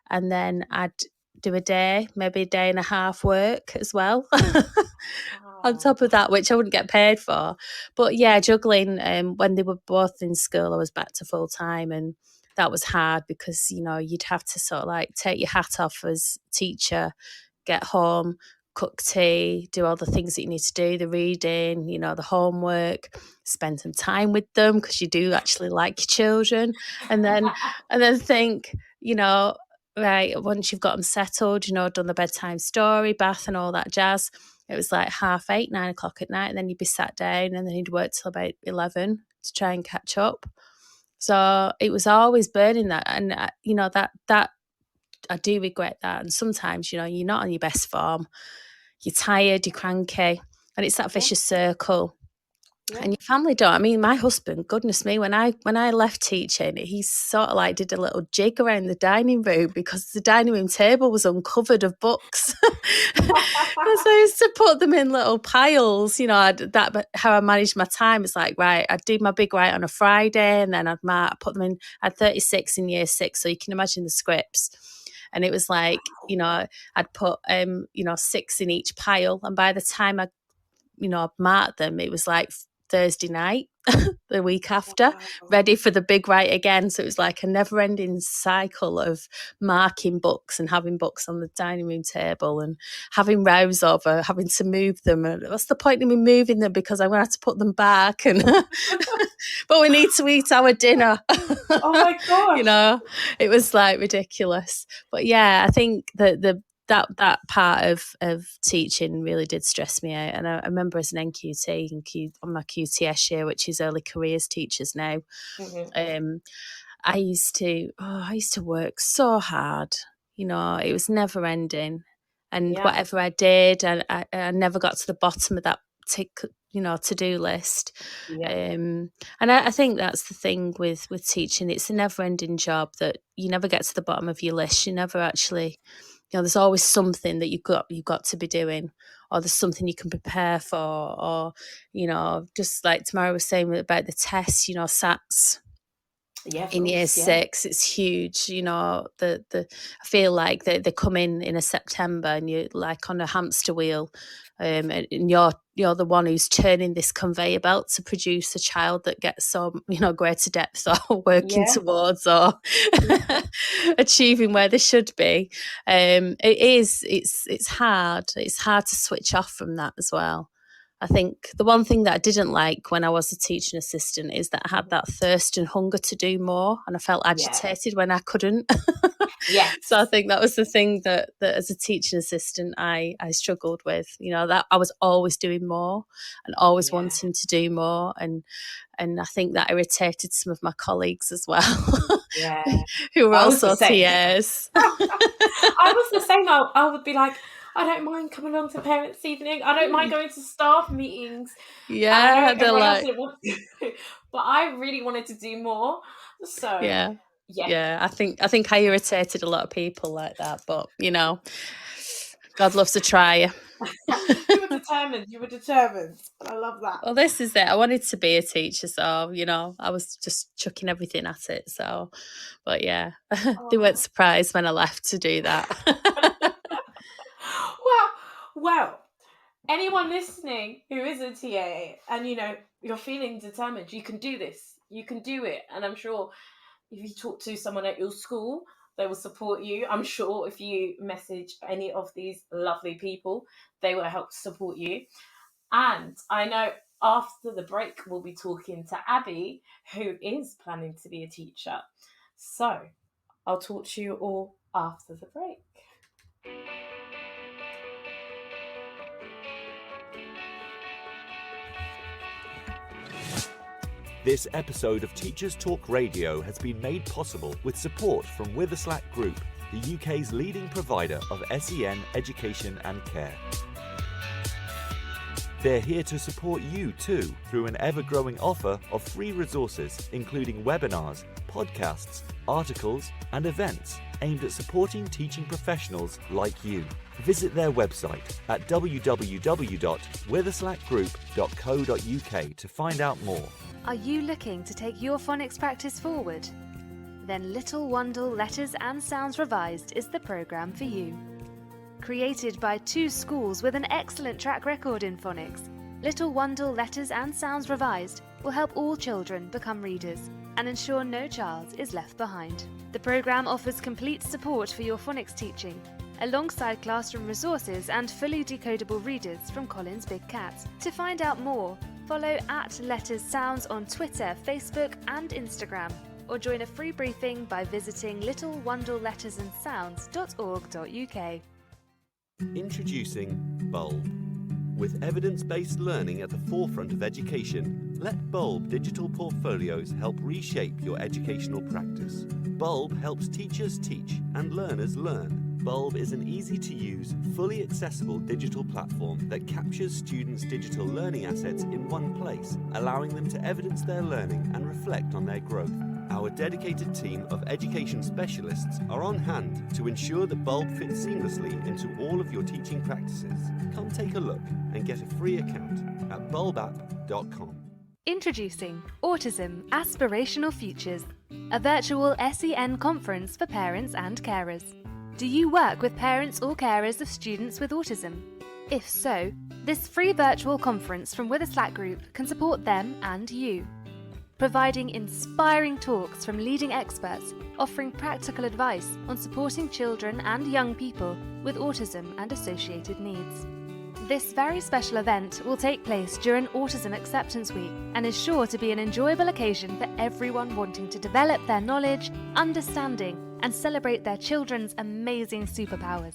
S1: and then I'd do a day, maybe a day and a half work as well. On top of that, which I wouldn't get paid for. But yeah, juggling, when they were both in school, I was back to full time, and that was hard because, you'd have to sort of take your hat off as teacher, get home, cook tea, do all the things that you need to do, the reading, the homework, spend some time with them because you do actually like your children. And then think, right, once you've got them settled, done the bedtime story, bath and all that jazz, it was 8:30, 9 o'clock at night, and then you'd be sat down and then you'd work till about 11 to try and catch up. So it was always burning that. And, that I do regret that. And sometimes, you're not on your best form. You're tired, you're cranky, and it's that vicious circle. Yeah. And your family don't. My husband, goodness me, when I left teaching, he sort of did a little jig around the dining room because the dining room table was uncovered of books. So I used to put them in little piles, how I managed my time. It's right, I'd do my big write on a Friday and then I'd put them in, I had 36 in year 6, so you can imagine the scripts. And it was I'd put, 6 in each pile. And by the time I marked them, it was Thursday night the week after, ready for the big write again. So it was like a never-ending cycle of marking books and having books on the dining room table and having rows over, having to move them. And what's the point in me moving them, because I'm going to have to put them back? And but we need to eat our dinner.
S2: Oh my gosh.
S1: You know, it was like ridiculous. But yeah, I think that part of teaching really did stress me out. And I remember as an NQT on my QTS year, which is early careers teachers now, I used to work so hard. You know, it was never ending, and whatever I did, I never got to the bottom of that to-do list. And I think that's the thing with teaching. It's a never-ending job that you never get to the bottom of your list. You never actually, there's always something that you've got to be doing, or there's something you can prepare for, or just like Tamara was saying about the tests, SATs. In year 6, it's huge. I feel like they come in a September, and you're like on a hamster wheel, and you're the one who's turning this conveyor belt to produce a child that gets some greater depth, or working towards, or achieving where they should be. It's hard to switch off from that as well. I think the one thing that I didn't like when I was a teaching assistant is that I had that thirst and hunger to do more, and I felt agitated when I couldn't. So I think that was the thing that as a teaching assistant I struggled with, that I was always doing more and always wanting to do more, and I think that irritated some of my colleagues as well. Who were also TAs.
S2: I was the same. I would be like, I don't mind coming along to parents' evening. I don't mind going to staff meetings.
S1: Yeah, they're like,
S2: but I really wanted to do more. So
S1: I think I irritated a lot of people like that. But God loves a trier.
S2: You were determined. I love that.
S1: Well, this is it. I wanted to be a teacher, so I was just chucking everything at it. So, but yeah, they weren't surprised when I left to do that.
S2: Well, anyone listening who is a TA and you're feeling determined, you can do this. You can do it, and I'm sure if you talk to someone at your school, they will support you. I'm sure if you message any of these lovely people, they will help support you. And I know after the break, we'll be talking to Abbie, who is planning to be a teacher. So I'll talk to you all after the break.
S3: This episode of Teachers Talk Radio has been made possible with support from Witherslack Group, the UK's leading provider of SEN education and care. They're here to support you too through an ever-growing offer of free resources, including webinars, podcasts, articles, and events aimed at supporting teaching professionals like you. Visit their website at www.witherslackgroup.co.uk to find out more.
S6: Are you looking to take your phonics practice forward? Then Little Wandle Letters and Sounds Revised is the programme for you. Created by 2 schools with an excellent track record in phonics, Little Wandle Letters and Sounds Revised will help all children become readers and ensure no child is left behind. The programme offers complete support for your phonics teaching, alongside classroom resources and fully decodable readers from Collins Big Cat. To find out more, follow @LettersSounds on Twitter, Facebook and Instagram, or join a free briefing by visiting littlewandlelettersandsounds.org.uk.
S3: Introducing Bulb. With evidence-based learning at the forefront of education, let Bulb digital portfolios help reshape your educational practice. Bulb helps teachers teach and learners learn. Bulb is an easy-to-use, fully accessible digital platform that captures students' digital learning assets in one place, allowing them to evidence their learning and reflect on their growth. Our dedicated team of education specialists are on hand to ensure that Bulb fits seamlessly into all of your teaching practices. Come take a look and get a free account at bulbapp.com.
S6: Introducing Autism Aspirational Futures, a virtual SEN conference for parents and carers. Do you work with parents or carers of students with autism? If so, This free virtual conference from Witherslack Group can support them and you, providing inspiring talks from leading experts offering practical advice on supporting children and young people with autism and associated needs. This very special event will take place during Autism Acceptance Week and is sure to be an enjoyable occasion for everyone wanting to develop their knowledge, understanding, and celebrate their children's amazing superpowers.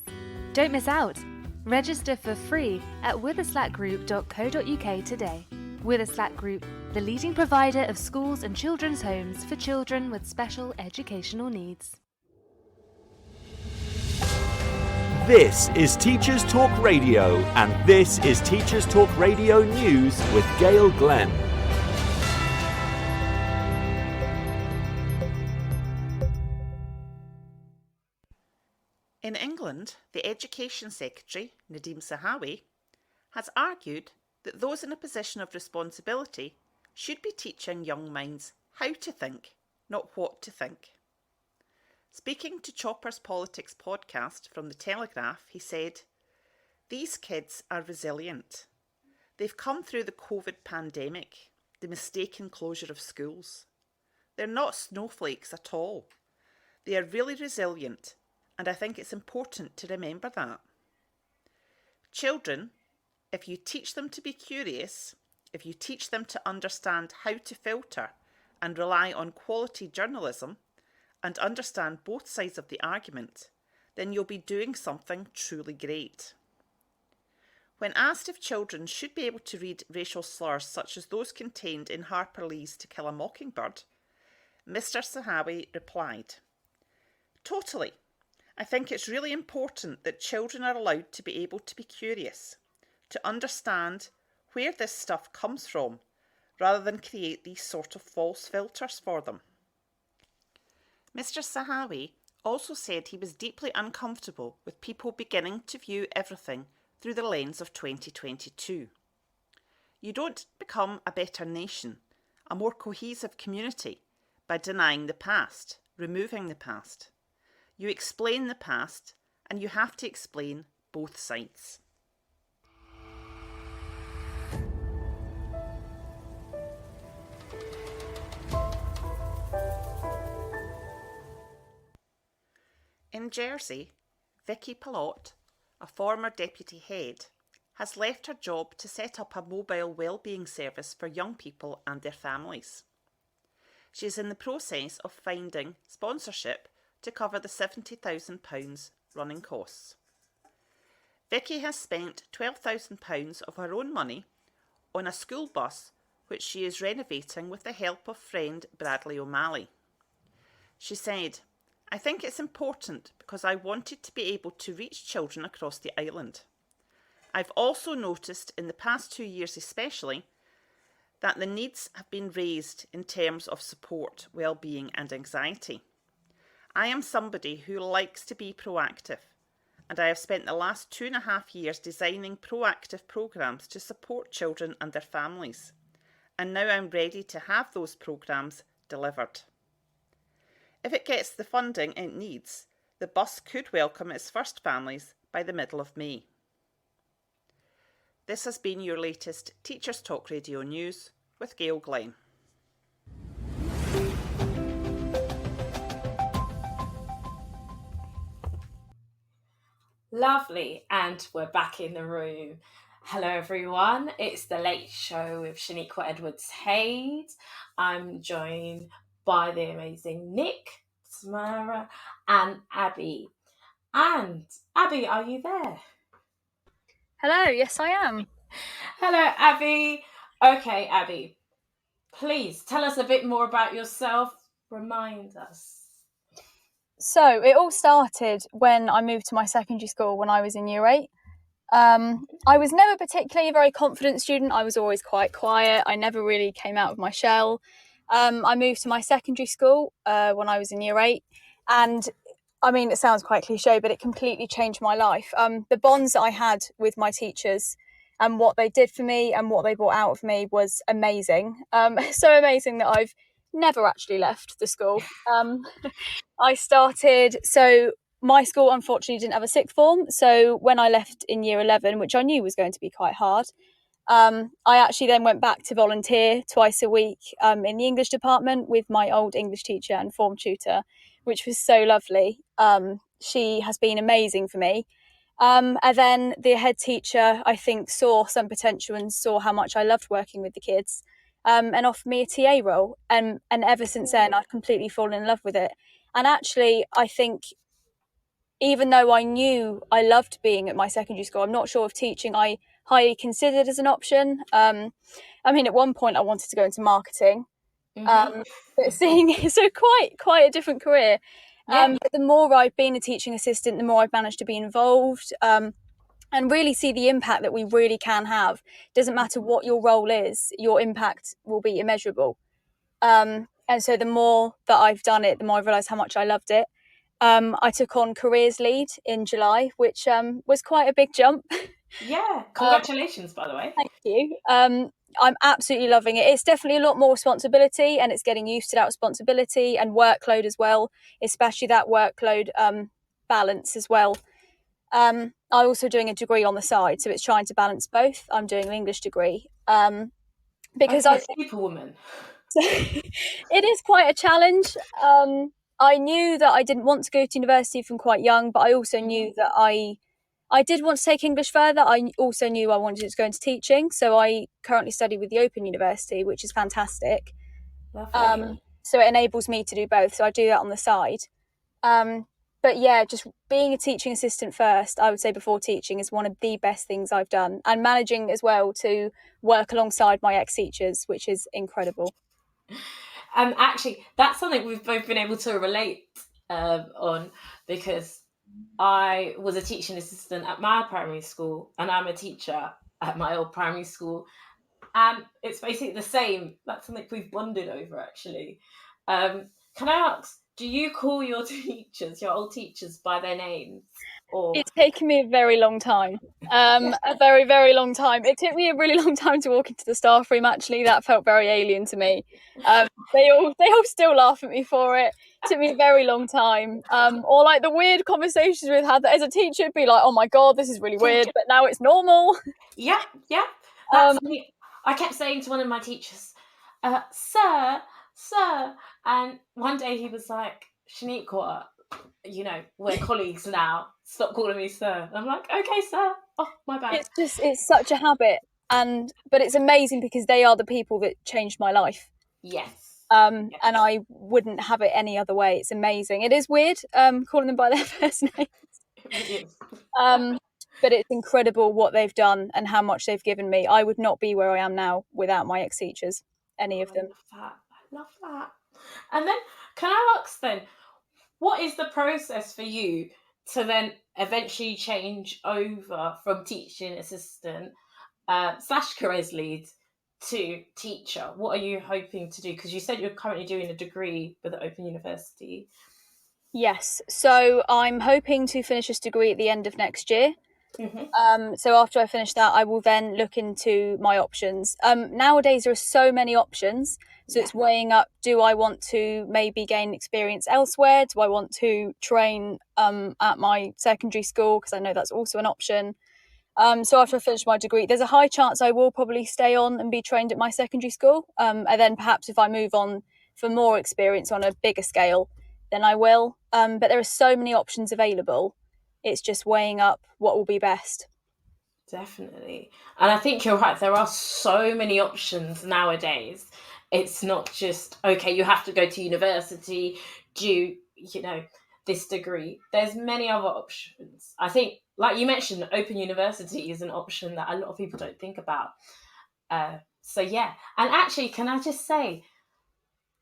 S6: Don't miss out! Register for free at witherslackgroup.co.uk today. Witherslack Group, the leading provider of schools and children's homes for children with special educational needs.
S3: This is Teachers Talk Radio, and this is Teachers Talk Radio News with Gail Glenn.
S7: In England, the Education Secretary, Nadhim Zahawi, has argued that those in a position of responsibility should be teaching young minds how to think, not what to think. Speaking to Chopper's Politics podcast from The Telegraph, he said, "These kids are resilient. They've come through the COVID pandemic, the mistaken closure of schools. They're not snowflakes at all. They are really resilient, and I think it's important to remember that. Children, if you teach them to be curious, if you teach them to understand how to filter and rely on quality journalism, and understand both sides of the argument, then you'll be doing something truly great." When asked if children should be able to read racial slurs such as those contained in Harper Lee's To Kill a Mockingbird, Mr. Zahawi replied, "Totally. I think it's really important that children are allowed to be able to be curious, to understand where this stuff comes from, rather than create these sort of false filters for them." Mr. Zahawi also said he was deeply uncomfortable with people beginning to view everything through the lens of 2022. You don't become a better nation, a more cohesive community, by denying the past, removing the past. You explain the past, and you have to explain both sides. In Jersey, Vicky Pallott, a former deputy head, has left her job to set up a mobile wellbeing service for young people and their families. She is in the process of finding sponsorship to cover the £70,000 running costs. Vicky has spent £12,000 of her own money on a school bus which she is renovating with the help of friend Bradley O'Malley. She said, "I think it's important because I wanted to be able to reach children across the island. I've also noticed in the past 2 years especially that the needs have been raised in terms of support, well-being and anxiety. I am somebody who likes to be proactive, and I have spent the last 2.5 years designing proactive programmes to support children and their families, and now I'm ready to have those programmes delivered. If it gets the funding it needs, the bus could welcome its first families by the middle of May." This has been your latest Teachers Talk Radio News with Gail Glenn.
S2: Lovely, and we're back in the room. Hello everyone, it's The Late Show with Shaniqua Edwards-Hayde. I'm joined by the amazing Nick, Tamara and Abbie. And Abbie, are you there?
S5: Hello, yes I am.
S2: Hello Abbie. Okay Abbie, please tell us a bit more about yourself. Remind us.
S5: So it all started when I moved to my secondary school when I was in year 8. I was never particularly a very confident student. I was always quite quiet. I never really came out of my shell. I moved to my secondary school when I was in year 8, and I mean, it sounds quite cliche, but it completely changed my life. The bonds that I had with my teachers and what they did for me and what they brought out of me was amazing. So amazing that I've never actually left the school. I started, so my school unfortunately didn't have a sixth form, so when I left in year 11, which I knew was going to be quite hard, I actually then went back to volunteer twice a week in the English department with my old English teacher and form tutor, which was so lovely. She has been amazing for me. And then the head teacher, I think, saw some potential and saw how much I loved working with the kids, and offered me a TA role. And ever since then, I've completely fallen in love with it. And actually, I think even though I knew I loved being at my secondary school, I'm not sure if teaching I highly considered as an option. I mean, at one point I wanted to go into marketing, but seeing so quite a different career. But the more I've been a teaching assistant, the more I've managed to be involved, and really see the impact that we really can have. Doesn't matter what your role is, your impact will be immeasurable. And so the more that I've done it, the more I realised how much I loved it. I took on Careers Lead in July, which was quite a big jump.
S2: Yeah, congratulations, by the way.
S5: Thank you. I'm absolutely loving it. It's definitely a lot more responsibility, and it's getting used to that responsibility and workload as well, especially that workload balance as well. I'm also doing a degree on the side, so it's trying to balance both. I'm doing an English degree because
S2: I'm a superwoman.
S5: It is quite a challenge. I knew that I didn't want to go to university from quite young, but I also knew that I did want to take English further. I also knew I wanted to go into teaching, so I currently study with the Open University, which is fantastic. So it enables me to do both, so I do that on the side. But yeah, just being a teaching assistant first, I would say, before teaching, is one of the best things I've done, and managing as well to work alongside my ex-teachers, which is incredible.
S2: Actually, that's something we've both been able to relate on, because I was a teaching assistant at my primary school, and I'm a teacher at my old primary school, and it's basically the same. That's something we've bonded over, actually. Can I ask, do you call your teachers, your old teachers, by their names? Or
S5: it's taken me a very long time. A very, very long time. It took me a really long time to walk into the staff room, actually. That felt very alien to me. They all still laugh at me for it. It took me a very long time. Or like the weird conversations we've had that as a teacher would be like, oh my God, this is really weird, but now it's normal.
S2: Yeah. That's I kept saying to one of my teachers, sir, and one day he was like, Shaniqua, we're colleagues now. Stop calling me sir. And I'm like, okay, sir. Oh, my bad.
S5: It's such a habit, but it's amazing because they are the people that changed my life.
S2: Yes.
S5: And I wouldn't have it any other way. It's amazing. It is weird calling them by their first names.
S2: It is.
S5: But it's incredible what they've done and how much they've given me. I would not be where I am now without my ex-teachers, any of them.
S2: I love that. And then, can I ask then, what is the process for you to then eventually change over from teaching assistant / careers lead to teacher? What are you hoping to do? Because you said you're currently doing a degree with the Open University.
S5: Yes, so I'm hoping to finish this degree at the end of next year. So after I finish that, I will then look into my options. Nowadays there are so many options, so it's weighing up, do I want to maybe gain experience elsewhere? Do I want to train at my secondary school? Because I know that's also an option. So after I finish my degree, there's a high chance I will probably stay on and be trained at my secondary school. And then perhaps if I move on for more experience on a bigger scale, then I will. But there are so many options available. It's just weighing up what will be best.
S2: Definitely. And I think you're right. There are so many options nowadays. It's not just, okay, you have to go to university, do, this degree. There's many other options. I think, like you mentioned, Open University is an option that a lot of people don't think about. So yeah. And actually, can I just say,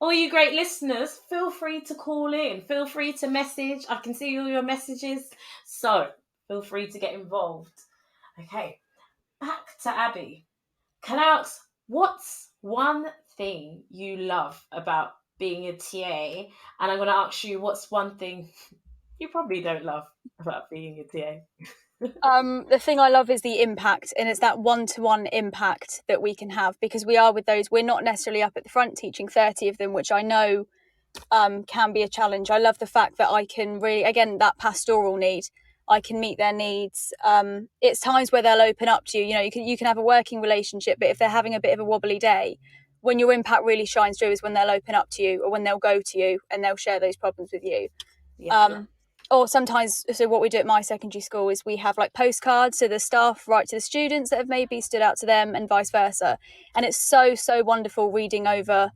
S2: all you great listeners, feel free to call in. Feel free to message. I can see all your messages. So feel free to get involved. Okay, back to Abbie. Can I ask, what's one thing you love about being a TA? And I'm going to ask you, what's one thing you probably don't love about being a TA?
S5: The thing I love is the impact, and it's that one-to-one impact that we can have, because we are with those, we're not necessarily up at the front teaching 30 of them, which I know can be a challenge. I love the fact that I can really, again, that pastoral need, I can meet their needs. It's times where they'll open up to you. You know, you can have a working relationship, but if they're having a bit of a wobbly day, when your impact really shines through is when they'll open up to you, or when they'll go to you and they'll share those problems with you. Or sometimes, so what we do at my secondary school is we have like postcards, so the staff write to the students that have maybe stood out to them, and vice versa. And it's so wonderful reading over,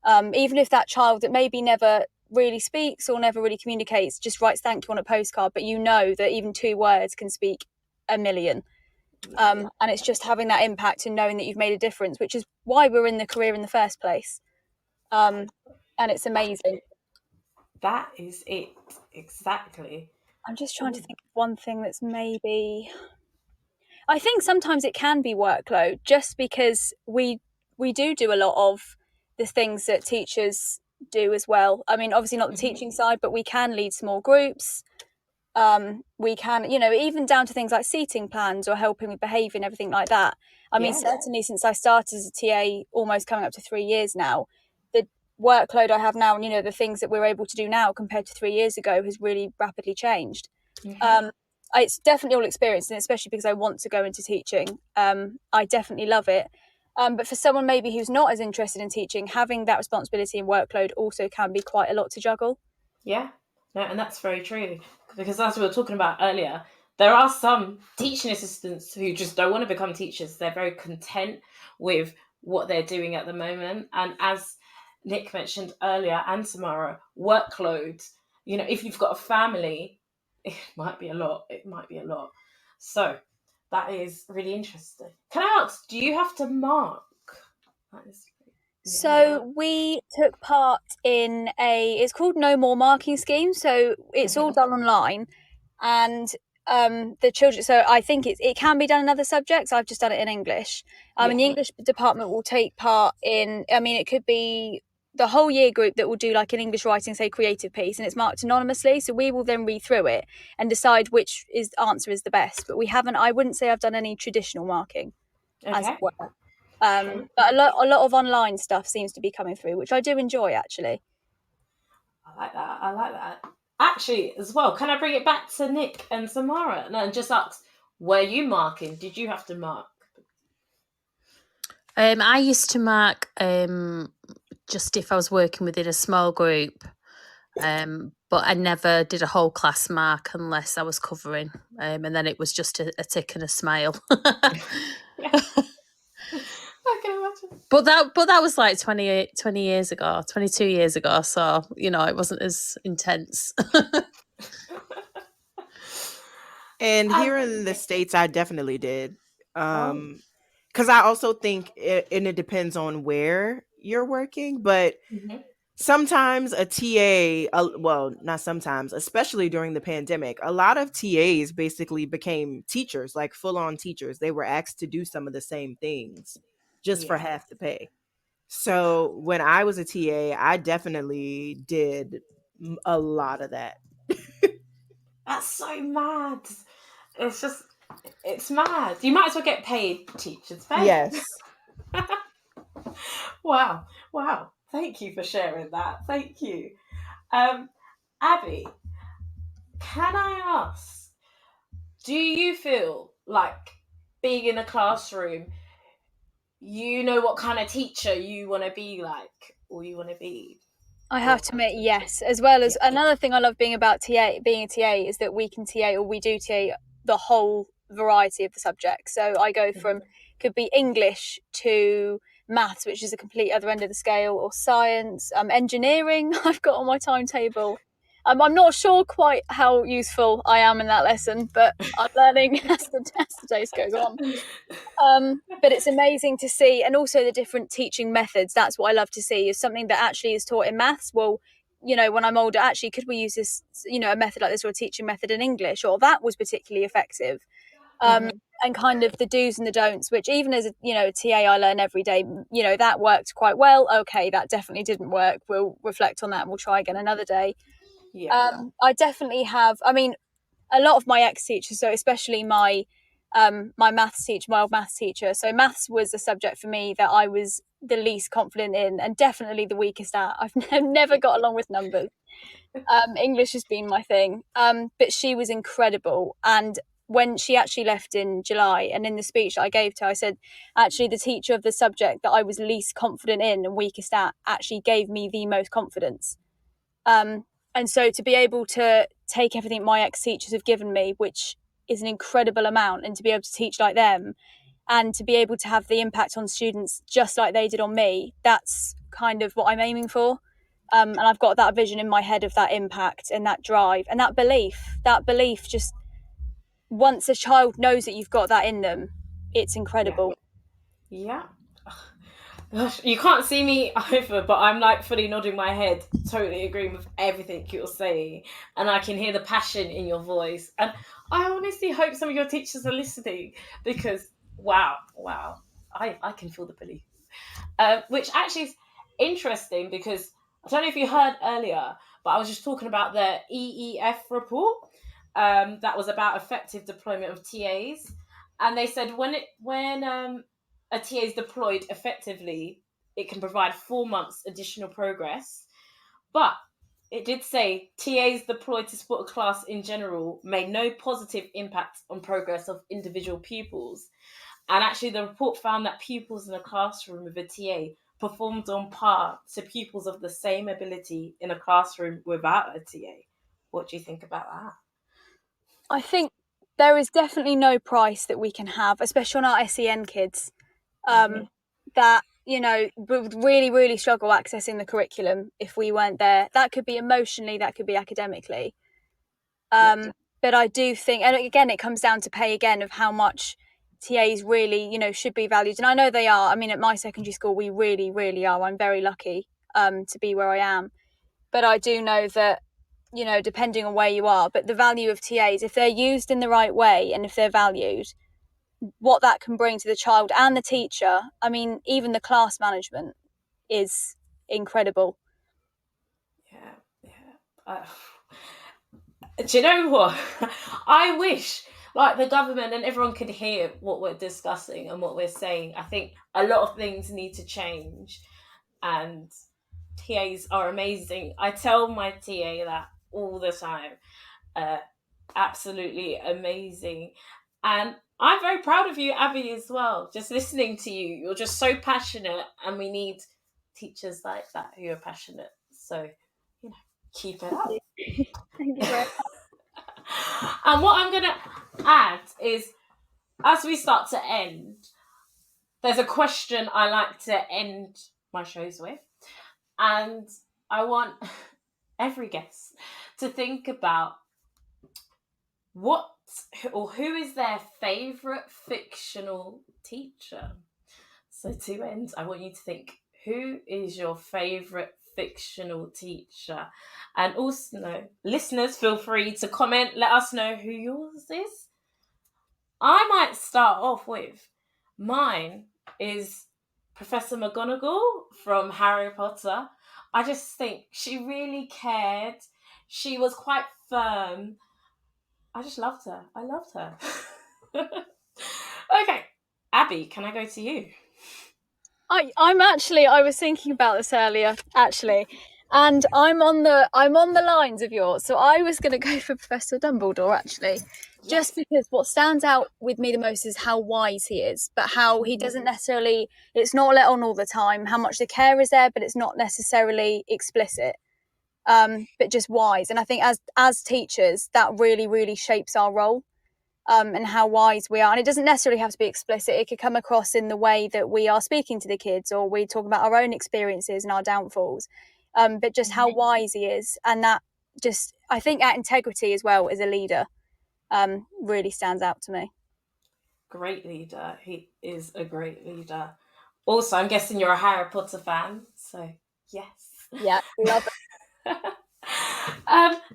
S5: even if that child that maybe never really speaks or never really communicates just writes thank you on a postcard, but you know that even 2 words can speak a million. And it's just having that impact and knowing that you've made a difference, which is why we're in the career in the first place. And it's amazing.
S2: That is it, exactly.
S5: I'm just trying to think of one thing that's maybe... I think sometimes it can be workload, just because we do a lot of the things that teachers do as well. I mean, obviously not the teaching side, but we can lead small groups. We can, you know, even down to things like seating plans or helping with behaviour and everything like that. I mean, certainly since I started as a TA almost coming up to 3 years now, the workload I have now and, you know, the things that we're able to do now compared to 3 years ago has really rapidly changed. It's definitely all experience, and especially because I want to go into teaching. I definitely love it. But for someone maybe who's not as interested in teaching, having that responsibility and workload also can be quite a lot to juggle.
S2: Yeah, no, and that's very true. Because as we were talking about earlier, there are some teaching assistants who just don't want to become teachers. They're very content with what they're doing at the moment. And as Nick mentioned earlier, and Tamara, workload, you know, if you've got a family, it might be a lot. So that is really interesting. Can I ask, do you have to mark?
S5: So we took part in it's called No More Marking Scheme. So it's all done online, and the children, so I think it can be done in other subjects. I've just done it in English. And the English department will take part in, I mean, it could be the whole year group that will do like an English writing, say, creative piece, and it's marked anonymously. So we will then read through it and decide which answer is the best. But I wouldn't say I've done any traditional marking, as it were. But a lot of online stuff seems to be coming through, which I do enjoy, actually.
S2: I like that. Actually, as well, can I bring it back to Nick and Tamara and just ask, were you marking? Did you have to mark?
S1: I used to mark just if I was working within a small group, but I never did a whole class mark unless I was covering, and then it was just a tick and a smile.
S2: I can imagine.
S1: But that was like 20 years ago, 22 years ago, so, you know, it wasn't as intense.
S4: And here in the States, I definitely did. Because I also think, and it depends on where you're working, but sometimes a TA, well, not sometimes, especially during the pandemic, a lot of TAs basically became teachers, like full-on teachers. They were asked to do some of the same things just for half the pay. So when I was a TA, I definitely did a lot of that.
S2: That's so mad. It's mad. You might as well get paid teachers' pay.
S4: Yes.
S2: Wow. Thank you for sharing that. Thank you. Abbie, can I ask, do you feel like being in a classroom, you know what kind of teacher you want to be like, or you want to be?
S5: I have to admit, yes. As well as another thing I love being a TA is that we can TA, or we do TA, the whole variety of the subjects. So I go from, could be English to maths, which is a complete other end of the scale, or science, engineering I've got on my timetable. I'm not sure quite how useful I am in that lesson, but I'm learning as the days goes on. But it's amazing to see, and also the different teaching methods. That's what I love to see, is something that actually is taught in maths. Well, you know, when I'm older, actually, could we use this, you know, a method like this, or a teaching method in English, or that was particularly effective. And kind of the do's and the don'ts, which even as a TA, I learn every day. You know, that worked quite well. Okay, that definitely didn't work. We'll reflect on that and we'll try again another day. I definitely have. I mean, a lot of my ex-teachers, so especially my my old maths teacher. So maths was a subject for me that I was the least confident in, and definitely the weakest at. I've never got along with numbers. English has been my thing. But she was incredible. And when she actually left in July, and in the speech that I gave to her, I said, actually, the teacher of the subject that I was least confident in and weakest at actually gave me the most confidence. And so to be able to take everything my ex-teachers have given me, which is an incredible amount, and to be able to teach like them, and to be able to have the impact on students just like they did on me, that's kind of what I'm aiming for. And I've got that vision in my head of that impact and that drive and that belief. Just once a child knows that you've got that in them, it's incredible.
S2: Yeah. Gosh, you can't see me either, but I'm like fully nodding my head, totally agreeing with everything you're saying, and I can hear the passion in your voice. And I honestly hope some of your teachers are listening, because wow, I can feel the belief. Which actually is interesting, because I don't know if you heard earlier, but I was just talking about the EEF report that was about effective deployment of TAs, and they said when a TA is deployed effectively, it can provide 4 months additional progress. But it did say TAs deployed to support a class in general made no positive impact on progress of individual pupils. And actually, the report found that pupils in a classroom with a TA performed on par to pupils of the same ability in a classroom without a TA. What do you think about that?
S5: I think there is definitely no price that we can have, especially on our SEN kids, that, you know, would really, really struggle accessing the curriculum if we weren't there. That could be emotionally, that could be academically. But I do think, and again, it comes down to pay again of how much TAs really, you know, should be valued. And I know they are. I mean, at my secondary school, we really, really are. I'm very lucky to be where I am. But I do know that, you know, depending on where you are, but the value of TAs, if they're used in the right way and if they're valued, what that can bring to the child and the teacher, I mean, even the class management is incredible.
S2: Yeah. Do you know what? I wish like the government and everyone could hear what we're discussing and what we're saying. I think a lot of things need to change, and TAs are amazing. I tell my TA that all the time. Absolutely amazing. And I'm very proud of you, Abbie, as well. Just listening to you, you're just so passionate, and we need teachers like that who are passionate. So, you know, keep it up.
S5: Thank you very much.
S2: And what I'm going to add is, as we start to end, there's a question I like to end my shows with. And I want every guest to think about what or who is their favourite fictional teacher. So to end, I want you to think, who is your favourite fictional teacher? And also, listeners, feel free to comment, let us know who yours is. I might start off with, mine is Professor McGonagall from Harry Potter. I just think she really cared. She was quite firm. I just loved her. I loved her. Okay, Abbie, can I go to you?
S5: I was thinking about this earlier, actually, and I'm on the lines of yours. So I was going to go for Professor Dumbledore, actually, just because what stands out with me the most is how wise he is, but how he doesn't necessarily, it's not let on all the time, how much the care is there, but it's not necessarily explicit, but just wise. And I think as teachers, that really, really shapes our role. And how wise we are. And it doesn't necessarily have to be explicit. It could come across in the way that we are speaking to the kids, or we talk about our own experiences and our downfalls, but just how wise he is. And that just, I think that integrity as well as a leader really stands out to me.
S2: Great leader. He is a great leader. Also, I'm guessing you're a Harry Potter fan, so yes.
S5: Yeah, love it.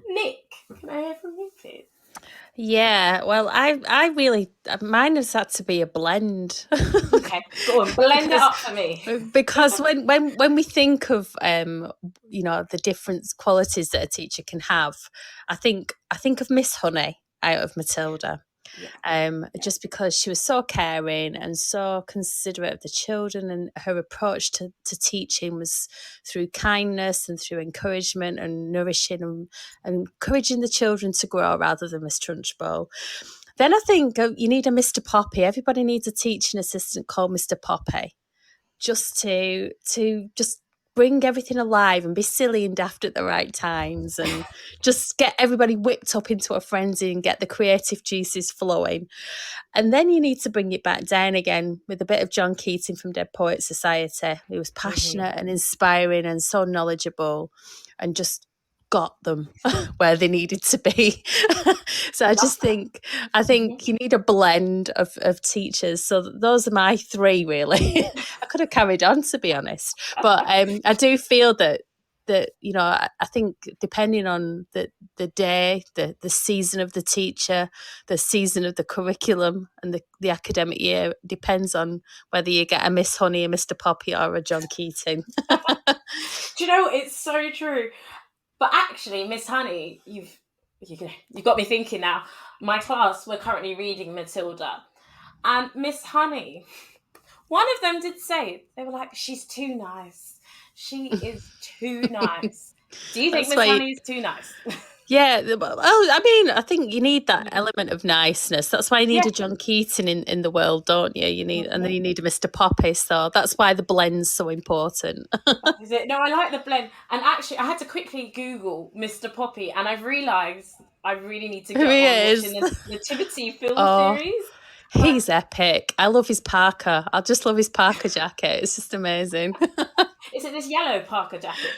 S2: Nick, can I hear from you, please?
S1: Yeah, well, I really, mine has had to be a blend.
S2: Okay, go on, blend it up for me.
S1: Because when we think of you know, the different qualities that a teacher can have, I think of Miss Honey out of Matilda. Just because she was so caring and so considerate of the children, and her approach to teaching was through kindness and through encouragement and nourishing and encouraging the children to grow rather than Miss Trunchbull. Then I think you need a Mr. Poppy. Everybody needs a teaching assistant called Mr. Poppy, just to just bring everything alive and be silly and daft at the right times, and just get everybody whipped up into a frenzy and get the creative juices flowing. And then you need to bring it back down again with a bit of John Keating from Dead Poets Society, who was passionate and inspiring and so knowledgeable and just got them where they needed to be. So I just think you need a blend of teachers. So those are my three, really. I could have carried on, to be honest, but I do feel that you know, I think depending on the day, the season of the teacher, the season of the curriculum, and the academic year, depends on whether you get a Miss Honey, a Mr. Poppy, or a John Keating.
S2: Do you know, it's so true. But actually, Miss Honey, you've got me thinking now. My class, we're currently reading Matilda, and Miss Honey, one of them did say, they were like, she's too nice. She is too nice. Do you think Miss Honey is too nice?
S1: Yeah, well, I mean, I think you need that element of niceness. That's why you need a John Keating in the world, don't you? You need, and then you need a Mr. Poppy. So that's why the blend's so important.
S2: That is it. No, I like the blend. And actually, I had to quickly Google Mr. Poppy, and I've realised I really need to get on watching the Nativity film series.
S1: He's epic. I love his parka. I just love his parka jacket. It's just amazing.
S2: Is it this yellow parka jacket?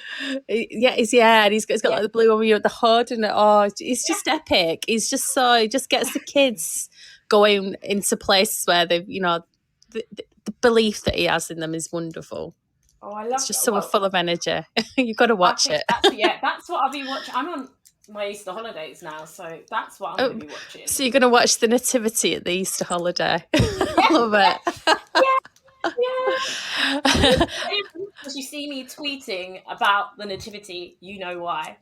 S1: Yeah, and he's got like the blue one with the hood, and he's just epic. He just gets the kids going into places where they, you know, the belief that he has in them is wonderful.
S2: Oh, I love it.
S1: It's just so full of energy. You've got to watch it.
S2: That's what I'll be watching. I'm on my Easter holidays now, so that's what I'm going to be watching.
S1: So you're going to watch the Nativity at the Easter holiday? I love it.
S2: Yeah. As you see me tweeting about the Nativity, you know why.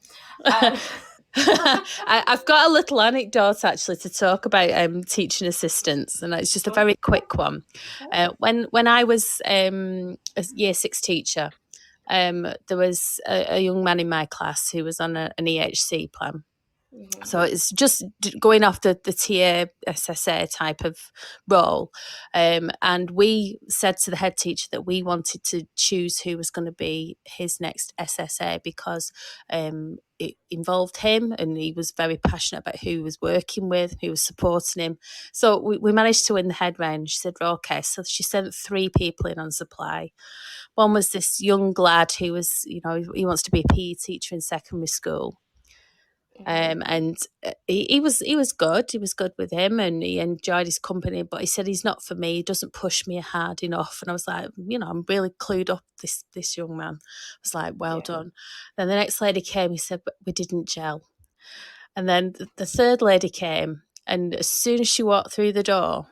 S1: I've got a little anecdote actually to talk about teaching assistants, and it's just a very quick one. When I was a year 6 teacher, there was a young man in my class who was on an EHC plan. So it's just going off the TA SSA type of role. And we said to the head teacher that we wanted to choose who was going to be his next SSA because it involved him, and he was very passionate about who he was working with, who was supporting him. So we managed to win the head round. She said, okay. So she sent 3 people in on supply. One was this young lad who was, you know, he wants to be a PE teacher in secondary school. And he was good. He was good with him, and he enjoyed his company. But he said he's not for me. He doesn't push me hard enough. And I was like, you know, I'm really clued up. This young man. I was like, well done. Then the next lady came. He said, but we didn't gel. And then the third lady came, and as soon as she walked through the door,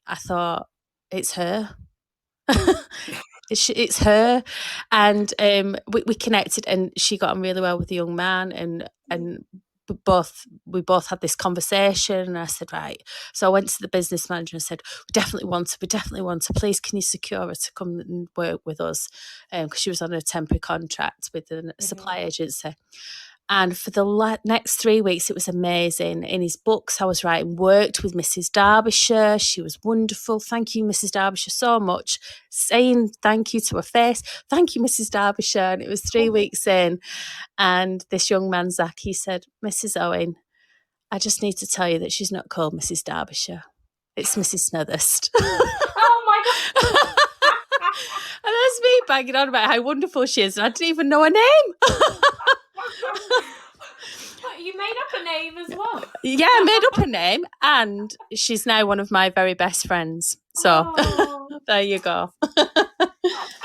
S1: I thought, it's her. It's her, and we connected, and she got on really well with the young man, and we both had this conversation, and I said, right. So I went to the business manager and said, we definitely want to. Please, can you secure her to come and work with us? Because she was on a temporary contract with a supply agency. And for the next 3 weeks, it was amazing. In his books, I was writing, worked with Mrs. Derbyshire. She was wonderful. Thank you, Mrs. Derbyshire, so much. Saying thank you to her face. Thank you, Mrs. Derbyshire. And it was 3 weeks in. And this young man, Zach, he said, Mrs. Owen, I just need to tell you that she's not called Mrs. Derbyshire. It's Mrs. Smethurst.
S2: Oh, my God.
S1: And that's me banging on about how wonderful she is. And I didn't even know her name.
S2: You made up a name as well.
S1: Yeah, I made up a name, and she's now one of my very best friends. So there you go.
S2: That's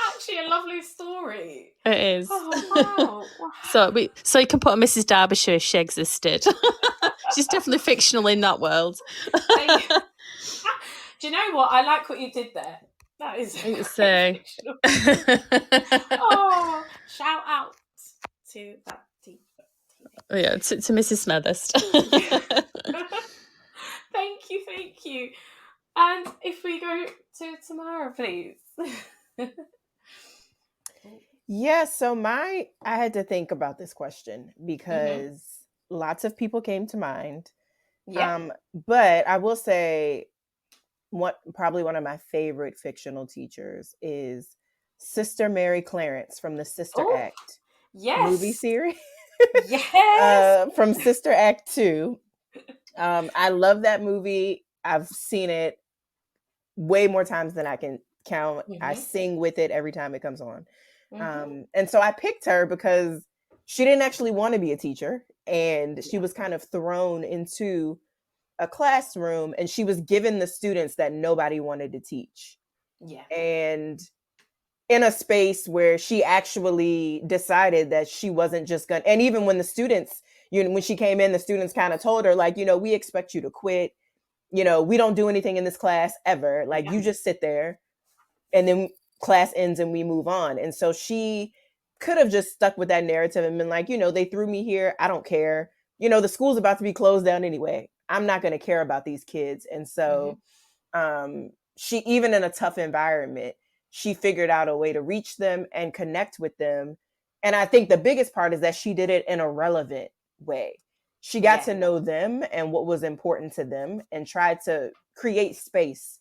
S2: actually a lovely story.
S1: It is.
S2: Oh, wow.
S1: So you can put a Mrs. Derbyshire if she existed. She's definitely fictional in that world.
S2: Do you know what? I like what you did there. That is
S1: fictional.
S2: Oh, shout out to that teacher.
S1: Yeah, to Mrs. Smethurst.
S2: Thank you, thank you. And if we go to Tamara, please.
S4: Yeah, so I had to think about this question because lots of people came to mind.
S2: Yeah.
S4: But I will say probably one of my favorite fictional teachers is Sister Mary Clarence from the Sister
S2: Oh,
S4: Act movie
S2: yes.
S4: series.
S2: Yes.
S4: From Sister Act 2. I love that movie. I've seen it way more times than I can count. I sing with it every time it comes on. And so I picked her because she didn't actually want to be a teacher, and she was kind of thrown into a classroom, and she was given the students that nobody wanted to teach.
S2: Yeah.
S4: And in a space where she actually decided that she wasn't just gonna, and even when the students, when she came in, the students kind of told her, like, we expect you to quit. We don't do anything in this class ever. Like, you just sit there, and then class ends and we move on. And so she could have just stuck with that narrative and been like, they threw me here. I don't care. The school's about to be closed down anyway. I'm not going to care about these kids. And so she, even in a tough environment, she figured out a way to reach them and connect with them. And I think the biggest part is that she did it in a relevant way. She got to know them and what was important to them and tried to create space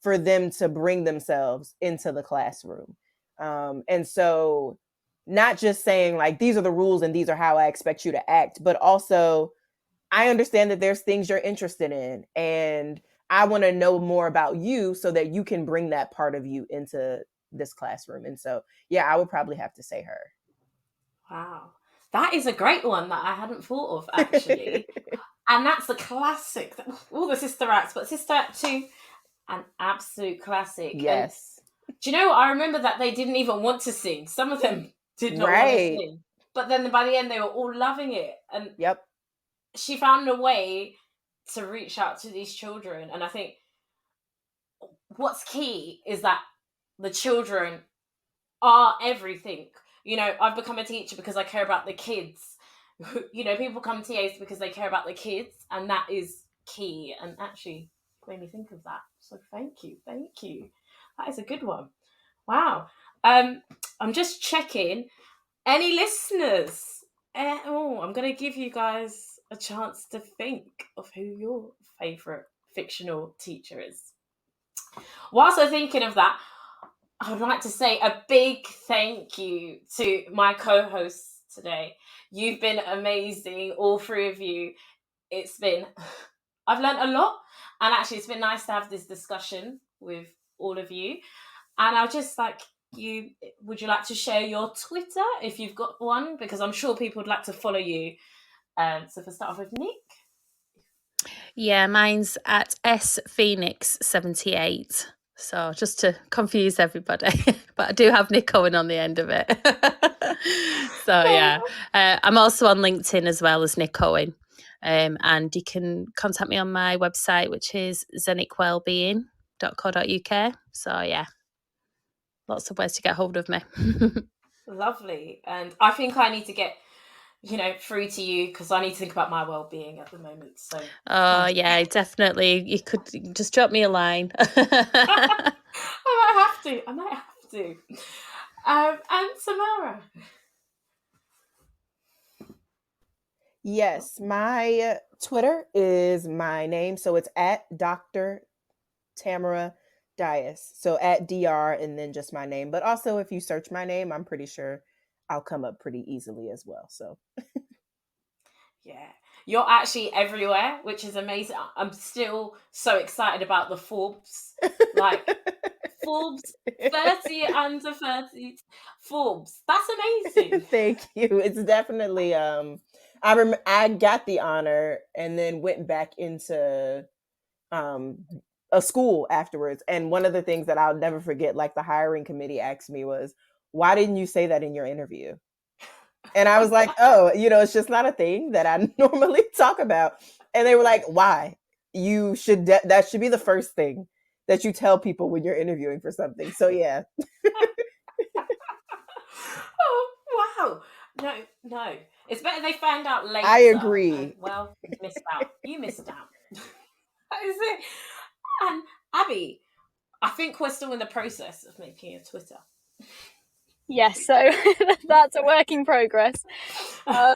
S4: for them to bring themselves into the classroom. And so not just saying like, these are the rules and these are how I expect you to act, but also I understand that there's things you're interested in, and I want to know more about you so that you can bring that part of you into this classroom. And so, yeah, I would probably have to say her.
S2: Wow. That is a great one that I hadn't thought of, actually. And that's a classic. All the Sister Acts, but Sister Act 2, an absolute classic.
S4: Yes.
S2: And do you know what? I remember that they didn't even want to sing. Some of them did not want to sing. But then by the end, they were all loving it. And she found a way to reach out to these children. And I think what's key is that the children are everything. I've become a teacher because I care about the kids. People come TAs because they care about the kids, and that is key. And actually made me think of that. So thank you. That is a good one. Wow. I'm just checking. Any listeners? I'm going to give you guys a chance to think of who your favourite fictional teacher is. Whilst I'm thinking of that, I would like to say a big thank you to my co-hosts today. You've been amazing, all three of you. I've learned a lot, and actually it's been nice to have this discussion with all of you. And I'll just would you like to share your Twitter if you've got one? Because I'm sure people would like to follow you. So if I start off with Nick.
S1: Yeah, mine's at sphoenix78. So just to confuse everybody, but I do have Nick Owen on the end of it. So yeah, I'm also on LinkedIn as well as Nick Owen. And you can contact me on my website, which is zenithwellbeing.co.uk. So yeah, lots of ways to get hold of me.
S2: Lovely. And I think I need to get through to you because I need to think about my well-being at the moment. So
S1: yeah, definitely. You could just drop me a line.
S2: I might have to. And Tamara.
S4: Yes, my Twitter is my name, so it's at Dr. Tamara Dias. So at DR and then just my name. But also, if you search my name, I'm pretty sure I'll come up pretty easily as well. So
S2: yeah, you're actually everywhere, which is amazing. I'm still so excited about the Forbes, Forbes 30 under 30 Forbes. That's amazing.
S4: Thank you. It's definitely I got the honor and then went back into a school afterwards. And one of the things that I'll never forget, like the hiring committee asked me was, why didn't you say that in your interview? And I was like, oh, it's just not a thing that I normally talk about. And they were like, why? That should be the first thing that you tell people when you're interviewing for something. So yeah.
S2: Oh, wow. No. It's better they find out later.
S4: I agree.
S2: You missed out. That is it. And Abbie, I think we're still in the process of making a Twitter.
S5: Yes, so that's a work in progress. I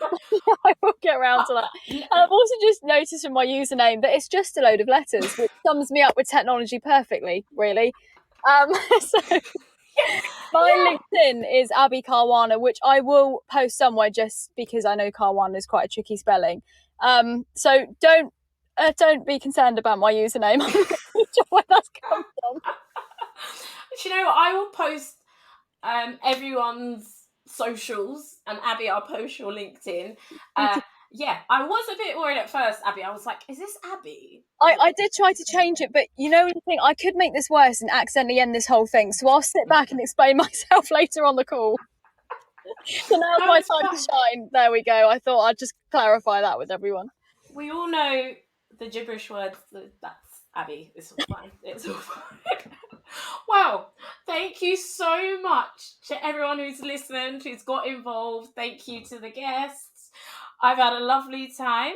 S5: will get around to that. And I've also just noticed from my username that it's just a load of letters, which sums me up with technology perfectly, really. So my LinkedIn is Abbie Carwana, which I will post somewhere just because I know Carwana is quite a tricky spelling. So don't be concerned about my username. I'm not sure where that's come from.
S2: Do you know what? I will post everyone's socials, and Abbie, I'll post your LinkedIn. Yeah, I was a bit worried at first, Abbie. I was like, is this Abbie?
S5: I did try to change it, but you know, the thing, I could make this worse and accidentally end this whole thing. So I'll sit back and explain myself later on the call. So now's my time to shine. There we go. I thought I'd just clarify that with everyone.
S2: We all know the gibberish words. That's Abbie. It's all fine. It's all fine. Wow. Thank you so much to everyone who's listened, who's got involved. Thank you to the guests. I've had a lovely time.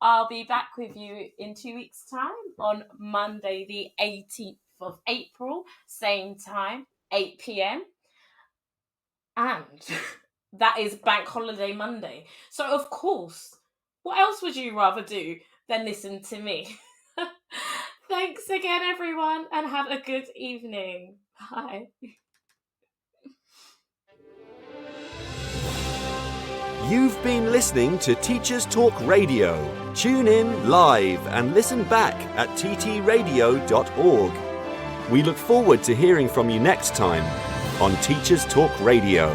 S2: I'll be back with you in 2 weeks' time on Monday, the 18th of April, same time, 8 p.m. And that is Bank Holiday Monday. So, of course, what else would you rather do than listen to me? Thanks again, everyone, and have a good evening. Bye.
S3: You've been listening to Teachers Talk Radio. Tune in live and listen back at ttradio.org. We look forward to hearing from you next time on Teachers Talk Radio.